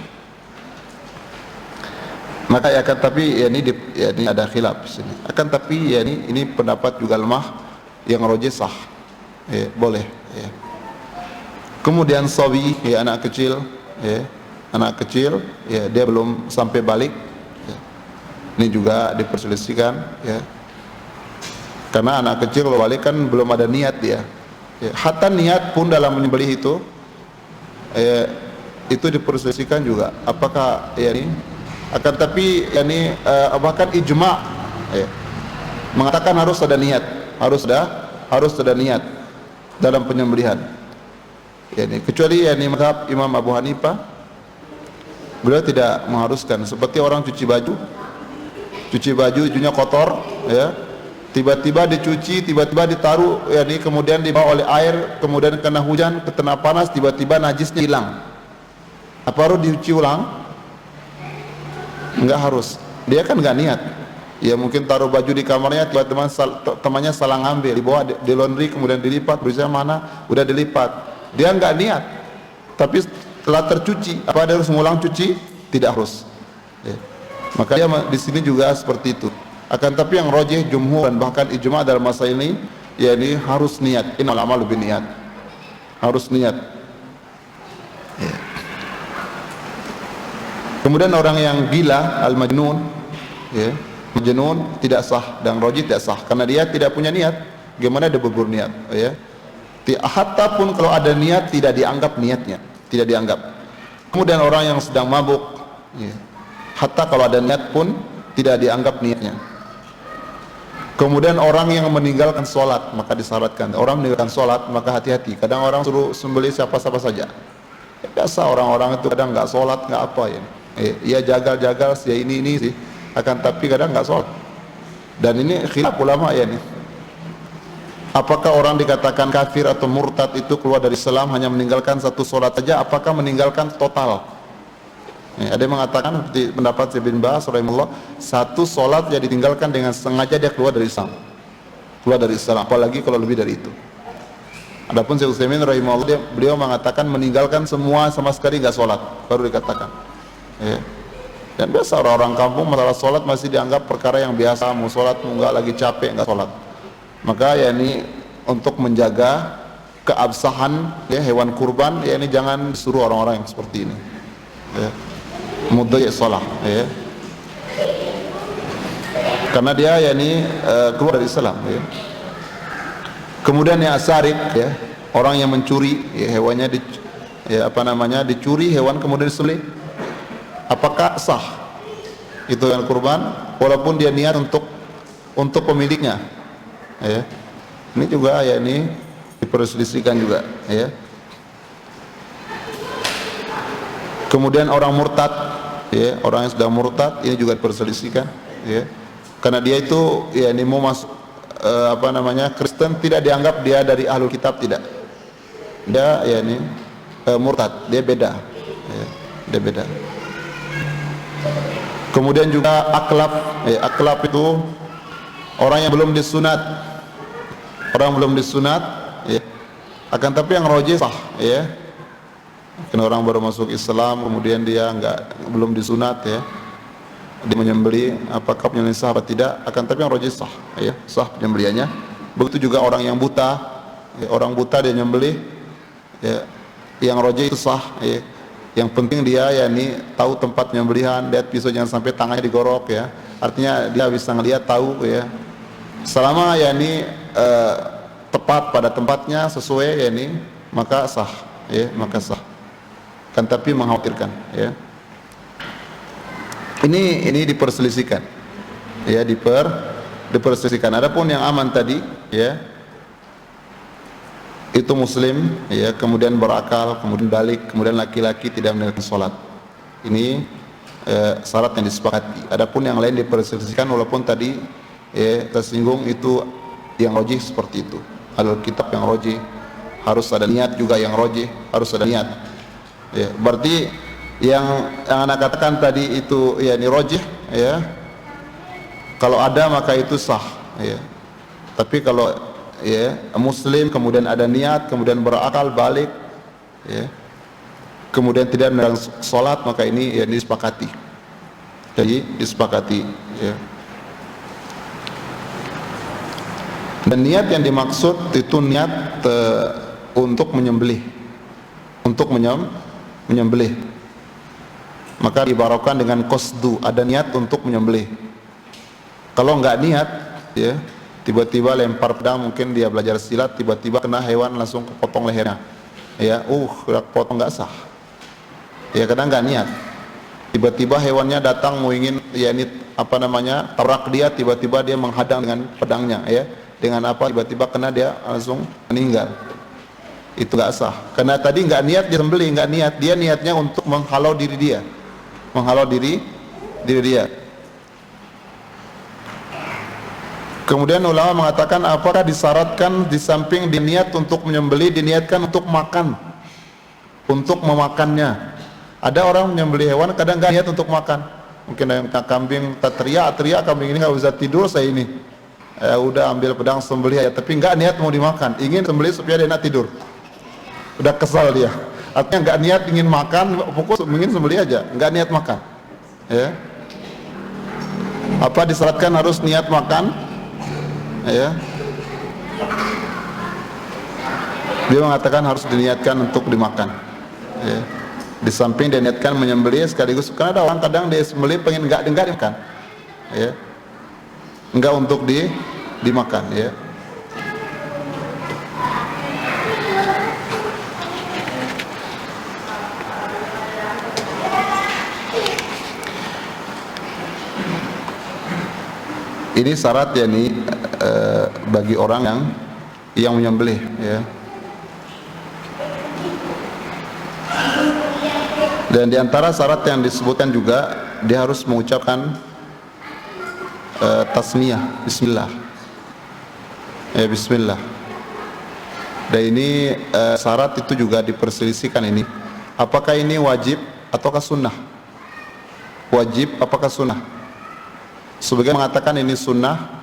Maka ya akan tapi ya ini ada khilaf di sini. Akan tapi ya ini pendapat juga lemah, yang rajih sah ya, boleh ya. Kemudian sawi ya, anak kecil ya, dia belum sampai balik. Ini juga diperselisihkan ya, karena anak kecil kalau balik kan belum ada niat dia ya. Hatta niat pun dalam menyembelih itu diperselisihkan juga, apakah ya ini akan tapi ya ini bahkan ijma ya, mengatakan harus ada niat, harus ada niat dalam penyembelihan ya, ini kecuali ya ini mazhab Imam Abu Hanifah, beliau tidak mengharuskan. Seperti orang cuci baju bajunya kotor ya, tiba-tiba dicuci, tiba-tiba ditaruh ya, ini kemudian dibawa oleh air, kemudian kena hujan, kena panas, tiba-tiba najisnya hilang, apa harus dicuci ulang? Enggak harus, dia kan enggak niat ya, mungkin taruh baju di kamarnya, tiba-tiba temannya salah ngambil, dibawa di laundry, kemudian dilipat, berusaha mana udah dilipat, dia enggak niat, tapi setelah tercuci apa dia harus mengulang cuci? Tidak harus ya. Maka dia di sini juga seperti itu. Akan tapi yang rajih jumhur dan bahkan ijma dalam masalah ini ya, ini harus niat. Innamal a'malu binniyat, harus niat ya. Kemudian orang yang gila al-majnun ya, majnun tidak sah, dan rajih tidak sah karena dia tidak punya niat. Gimana dia berniat ya, hatta pun kalau ada niat tidak dianggap niatnya, tidak dianggap. Kemudian orang yang sedang mabuk ya, hatta kalau ada niat pun tidak dianggap niatnya. Kemudian orang yang meninggalkan sholat, maka disyaratkan orang meninggalkan sholat maka hati-hati. Kadang orang suruh sembelih siapa-siapa saja ya, biasa orang-orang itu kadang nggak sholat, nggak apa ya, ya jagal-jagal ya ini sih, akan tapi kadang nggak sholat. Dan ini khilaf ulama ya nih, apakah orang dikatakan kafir atau murtad itu keluar dari Islam hanya meninggalkan satu sholat saja, apakah meninggalkan total? Ya, ada yang mengatakan seperti pendapat Syekh bin Baz rahimahullah, satu sholat yang ditinggalkan dengan sengaja dia keluar dari Islam, apalagi kalau lebih dari itu Adapun Syekh Utsaimin rahimahullah beliau mengatakan meninggalkan semua sama sekali nggak sholat baru dikatakan. Ya. Dan biasa orang-orang kampung masalah sholat masih dianggap perkara yang biasa, mau sholat mau nggak, lagi capek nggak sholat. Maka ya ini untuk menjaga keabsahan ya hewan kurban, ya ini jangan suruh orang-orang yang seperti ini. Ya. Mudai sholat, ya. Karena dia ya ini keluar dari Islam. Ya. Kemudian yang asarik, ya, orang yang mencuri ya, hewannya dicuri hewan kemudian disembelih, apakah sah itu yang kurban walaupun dia niat untuk pemiliknya, ya. Ini juga ya ini diperselisihkan juga, ya. Kemudian orang murtad, ya, orang yang sudah murtad ini juga diperselisihkan, ya, karena dia itu ya ini mau masuk Kristen, tidak dianggap dia dari ahlul kitab, tidak, dia ya ini murtad, dia beda, ya, dia beda. Kemudian juga aklaf, ya, aklaf itu orang yang belum disunat, ya, akan tapi yang rojih sah, ya. Karena orang baru masuk Islam kemudian dia belum disunat, ya, dia menyembelih, apakah penyembelihan sah atau tidak, akan tapi yang rojih sah, ya, sah penyembelihannya. Begitu juga orang yang buta, ya, orang buta dia nyembelih, ya, yang rojih itu sah, ya. Yang penting dia ya ini tahu tempat penyembelihan, lihat pisau jangan sampai tangannya digorok, ya, artinya dia bisa ngelihat, tahu, ya, selama ya ini tepat pada tempatnya sesuai, ya ini maka sah, ya, maka sah. Kan tapi mengkhawatirkan, ya. Ini diperselisihkan, ya, diperselisihkan. Adapun yang aman tadi, ya, itu muslim, ya, kemudian berakal, kemudian balik, kemudian laki-laki tidak meninggalkan sholat. Ini syarat yang disepakati. Adapun yang lain diperselisihkan, walaupun tadi ya tersinggung itu yang rojih seperti itu. Alul kitab yang rojih harus ada niat, juga yang rojih harus ada niat. Ya, berarti yang anak katakan tadi itu ya ini rojih, ya, kalau ada maka itu sah, ya. Tapi kalau ya muslim kemudian ada niat, kemudian berakal balik, ya, kemudian tidak meninggalkan sholat, maka ini ya disepakati, jadi disepakati, ya. Dan niat yang dimaksud itu niat untuk menyembelih, menyembelih, maka dibarokan dengan qasdu, ada niat untuk menyembelih. Kalau enggak niat, ya, tiba-tiba lempar pedang, mungkin dia belajar silat, tiba-tiba kena hewan langsung kepotong lehernya, ya, potong, nggak sah, ya, karena nggak niat. Tiba-tiba hewannya datang mau ingin ya ini tabrak dia, tiba-tiba dia menghadang dengan pedangnya, ya, dengan tiba-tiba kena, dia langsung meninggal, itu nggak sah, karena tadi nggak niat dia sembelih, nggak niat, dia niatnya untuk menghalau diri dia, dia. Kemudian ulama mengatakan apakah disyaratkan di samping diniat untuk menyembelih, diniatkan untuk makan, untuk memakannya. Ada orang menyembelih hewan kadang nggak niat untuk makan, mungkin yang kambing teriak kambing ini nggak bisa tidur saya ini, ya udah ambil pedang sembelih, ya, tapi nggak niat mau dimakan, ingin sembelih supaya dia enak tidur, udah kesal dia, artinya nggak niat ingin makan, pokoknya ingin sembelih aja, nggak niat makan, ya. Apa disyaratkan harus niat makan, ya? Dia mengatakan harus diniatkan untuk dimakan, ya. Di samping dia niatkan menyembelih sekaligus, karena ada orang kadang dia sembelih pengen enggak dimakan, ya, enggak untuk dimakan, ya. Ini syarat ya nih bagi orang yang menyembelih, ya. Dan diantara syarat yang disebutkan juga dia harus mengucapkan tasmiyah, bismillah, ya, bismillah. Dan ini syarat itu juga diperselisihkan, ini apakah ini wajib ataukah sunnah, wajib apakah sunnah. Sebagian mengatakan ini sunnah,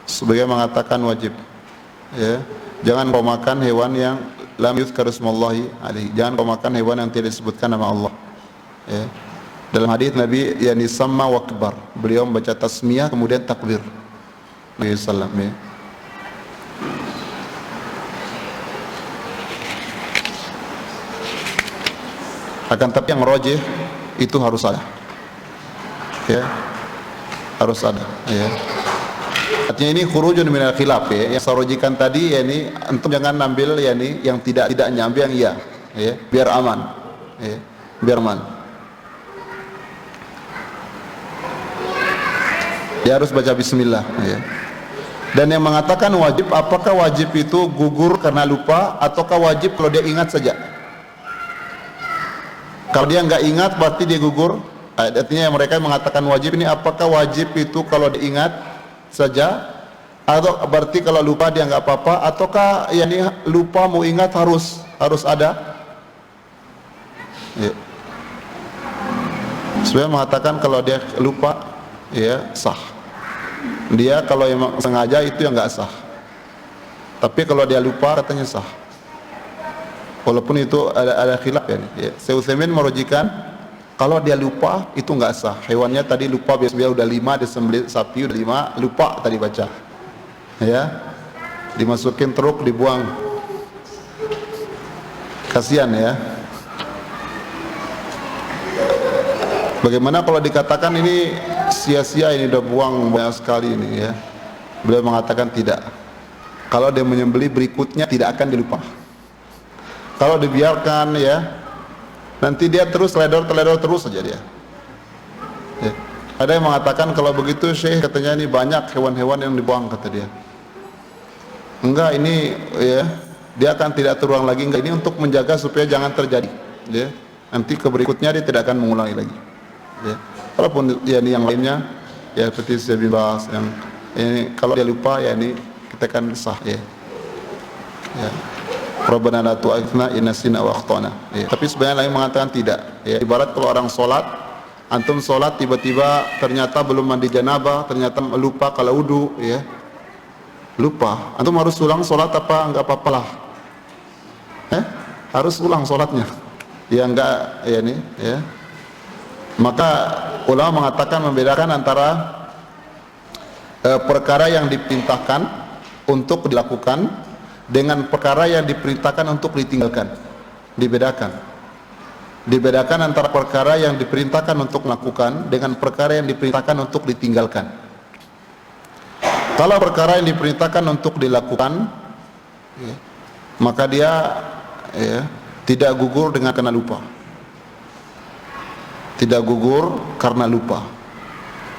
sebagian mengatakan wajib, ya. Jangan kau makan hewan yang lam yuzkar ismullahi alaihi. Jangan kau makan hewan yang tidak disebutkan nama Allah. Ya. Dalam hadis Nabi yani sama wa akbar. Beliau membaca tasmiyah kemudian takbir. Nabi sallallahu alaihi wasallam. Akan tapi yang rajih itu harus ada. Ya. Harus ada, ya. Artinya ini khurujun minal khilaf, ya. Yang saya rojikan tadi ya ini antum jangan ambil ya ini yang tidak nyambi yang iya, ya. Biar aman. Ya. Biar aman. Dia harus baca bismillah, ya. Dan yang mengatakan wajib, apakah wajib itu gugur karena lupa ataukah wajib kalau dia ingat saja? Kalau dia nggak ingat berarti dia gugur. Artinya mereka mengatakan wajib ini apakah wajib itu kalau diingat saja atau berarti kalau lupa dia nggak apa-apa, ataukah yani lupa mau ingat harus ada? Ya. Sebenarnya mengatakan kalau dia lupa ya sah. Dia kalau emang sengaja itu yang nggak sah. Tapi kalau dia lupa katanya sah. Walaupun itu ada khilaf ya. Syekh Utsaimin merujikan kalau dia lupa itu nggak sah. Hewannya tadi lupa biasanya udah 5 disembelih sapi udah 5 lupa tadi baca. Ya. Dimasukin truk dibuang. Kasihan ya. Bagaimana kalau dikatakan ini sia-sia ini udah buang banyak sekali ini ya. Beliau mengatakan tidak. Kalau dia menyembelih berikutnya tidak akan dilupa. Kalau dibiarkan ya, nanti dia terus teledor terus saja dia. Ya. Ada yang mengatakan kalau begitu Syekh katanya ini banyak hewan-hewan yang dibuang kata dia. Enggak, ini ya dia akan tidak terulang lagi. Enggak, ini untuk menjaga supaya jangan terjadi. Ya. Nanti ke berikutnya dia tidak akan mengulangi lagi. Ya. Walaupun ya ini yang lainnya ya seperti saya bahas yang ini kalau dia lupa ya ini kita kan sah ya. Ya. Rabbana la tu'akhidhna in nasina wa akhtana. Ya. Tapi sebenarnya lain mengatakan tidak. Ya. Ibarat kalau orang sholat, antum sholat tiba-tiba ternyata belum mandi janabah, ternyata lupa kalau wudu, ya. Lupa. Antum harus ulang sholat apa enggak apa-apalah. Harus ulang sholatnya. Ya enggak ya ini, ya. Maka ulama mengatakan membedakan antara perkara yang diperintahkan untuk dilakukan dengan perkara yang diperintahkan untuk ditinggalkan. Dibedakan antara perkara yang diperintahkan untuk melakukan dengan perkara yang diperintahkan untuk ditinggalkan. Kalau perkara yang diperintahkan untuk dilakukan ya, maka dia ya, tidak gugur dengan karena lupa. Tidak gugur karena lupa.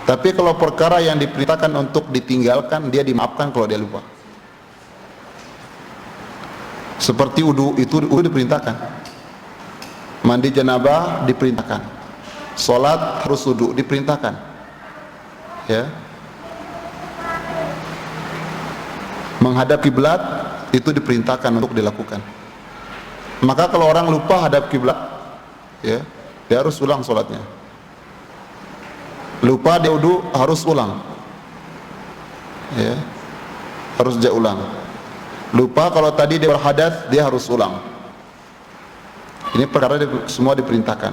Tapi kalau perkara yang diperintahkan untuk ditinggalkan, dia dimaafkan kalau dia lupa. Seperti wudu, itu wudu diperintahkan. Mandi janabah diperintahkan. Salat harus wudu diperintahkan. Ya. Menghadap kiblat itu diperintahkan untuk dilakukan. Maka kalau orang lupa hadap kiblat, ya, dia harus ulang salatnya. Lupa dia wudu harus ulang. Ya. Harus dia ulang. Lupa kalau tadi dia berhadas, dia harus ulang. Ini perkara semua diperintahkan.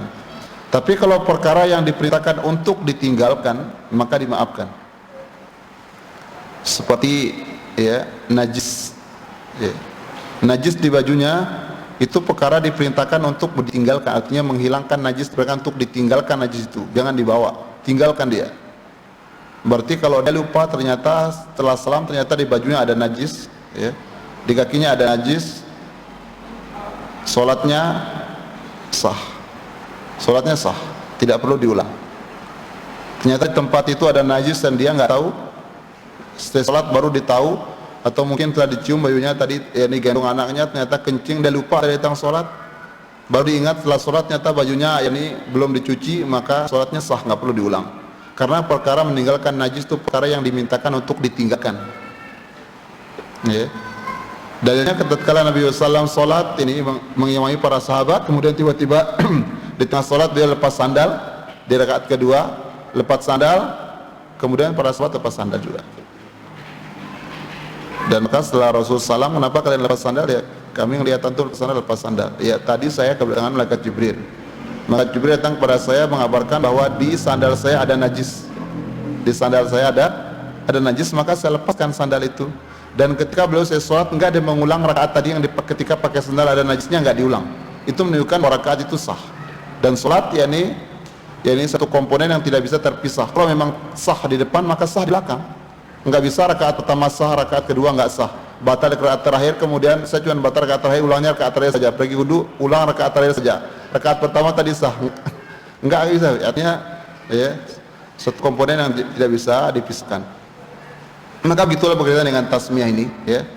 Tapi kalau perkara yang diperintahkan untuk ditinggalkan, maka dimaafkan. Seperti ya, najis. Ya. Najis di bajunya itu perkara diperintahkan untuk ditinggalkan, artinya menghilangkan najis, berarti untuk ditinggalkan najis itu, jangan dibawa, tinggalkan dia. Berarti kalau dia lupa ternyata setelah salam ternyata di bajunya ada najis, ya. Di kakinya ada najis, sholatnya sah. Sholatnya sah, tidak perlu diulang. Ternyata di tempat itu ada najis dan dia nggak tahu. Setelah sholat baru ditahu, atau mungkin telah dicium bajunya tadi, ya ini gendong anaknya ternyata kencing, dia lupa dari datang sholat. Baru diingat setelah sholat ternyata bajunya ya ini belum dicuci, maka sholatnya sah, nggak perlu diulang. Karena perkara meninggalkan najis itu perkara yang dimintakan untuk ditinggalkan. Ya. Dalilnya ketika Nabi SAW sholat ini mengimami para sahabat, kemudian tiba-tiba di tengah sholat dia lepas sandal, di rakaat kedua lepas sandal, kemudian para sahabat lepas sandal juga. Dan maka setelah Rasul salam, kenapa kalian lepas sandal? Ya kami melihat antum lepas sandal. Ya tadi saya kedatangan malaikat Jibril. Malaikat Jibril datang kepada saya mengabarkan bahwa di sandal saya ada najis. Di sandal saya ada najis, maka saya lepaskan sandal itu. Dan ketika beliau saya sholat, enggak ada mengulang rakaat tadi yang ketika pakai sandal ada najisnya, enggak diulang. Itu menunjukkan bahwa rakaat itu sah. Dan sholat yakni satu komponen yang tidak bisa terpisah. Kalau memang sah di depan, maka sah di belakang. Enggak bisa rakaat pertama sah, rakaat kedua enggak sah. Batal rakaat terakhir, kemudian saya cuma batal rakaat terakhir, ulangnya rakaat terakhir saja. Pergi wudu, ulang rakaat terakhir saja. Rakaat pertama tadi sah. Enggak bisa. Artinya ya, satu komponen yang tidak bisa dipisahkan. Maka begitulah berkaitan dengan tasmiyah ini, ya.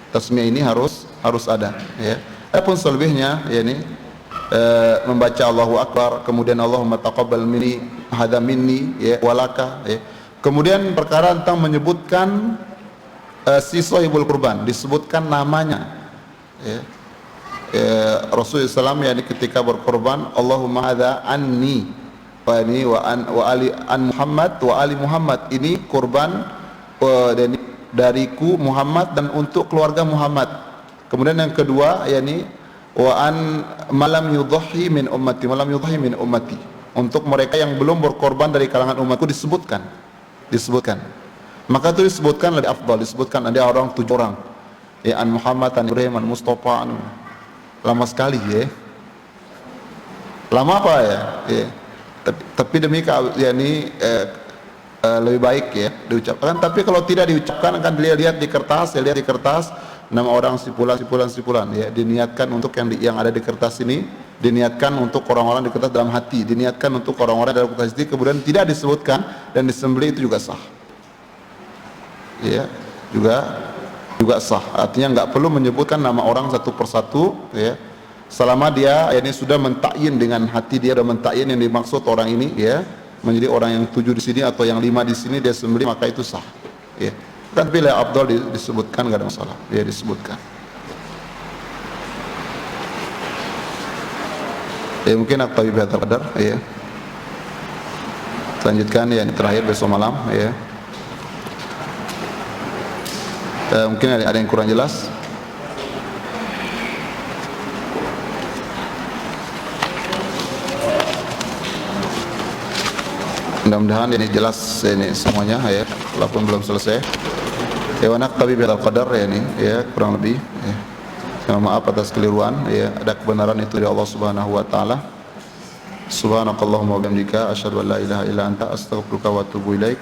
Tasmiyah ini harus ada, ya. Adapun selebihnya, ya ini membaca Allahu Akbar, kemudian Allahumma taqabbal minni hadza minni, ya, walaka, ya. Kemudian perkara tentang menyebutkan si sahibul kurban, disebutkan namanya, ya. Rasulullah SAW yakni ketika berkorban, Allahumma hadza anni wa ali an Muhammad wa ali Muhammad, ini kurban dariku Muhammad dan untuk keluarga Muhammad. Kemudian yang kedua yakni wa an malam yudhi min ummati, untuk mereka yang belum berkorban dari kalangan umatku disebutkan. Maka itu disebutkan lebih afdal, disebutkan ada orang 7 orang, ya, an Muhammad, an Ibrahim, an Mustafa, lama sekali, ya. Lama apa ya? Tapi demi yakni lebih baik, ya, diucapkan. Tapi kalau tidak diucapkan akan dilihat di kertas, nama orang sipulan, ya, diniatkan untuk yang ada di kertas ini, diniatkan untuk orang-orang di kertas dalam hati, diniatkan untuk orang-orang dalam kertas ini, kemudian tidak disebutkan dan disembelih, itu juga sah, ya, juga sah. Artinya nggak perlu menyebutkan nama orang satu persatu, ya, selama dia ini sudah mentakyin dengan hati, dia sudah mentakyin yang dimaksud orang ini, ya, menjadi orang yang 7 di sini atau yang 5 di sini, dia sembelih, maka itu sah, ya. Kan bila Abdul disebutkan nggak ada masalah, ya, disebutkan. Ya mungkin aktabi bihadzal qadar, ya. Lanjutkan ya, terakhir besok malam, ya. Mungkin ada yang kurang jelas. Mudah-mudahan ini jelas ini semuanya, ya, walaupun belum selesai. Ya, wa naqtabi bihadzal qadar, ya, ini, ya, kurang lebih, ya. Maaf atas keliruan, ya, ada kebenaran itu dari Allah Subhanahu wa taala. Subhanakallahumma wa bihamdika asyhadu an la ilaha illa anta astaghfiruka wa atubu ilaik.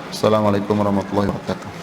Assalamualaikum warahmatullahi wabarakatuh.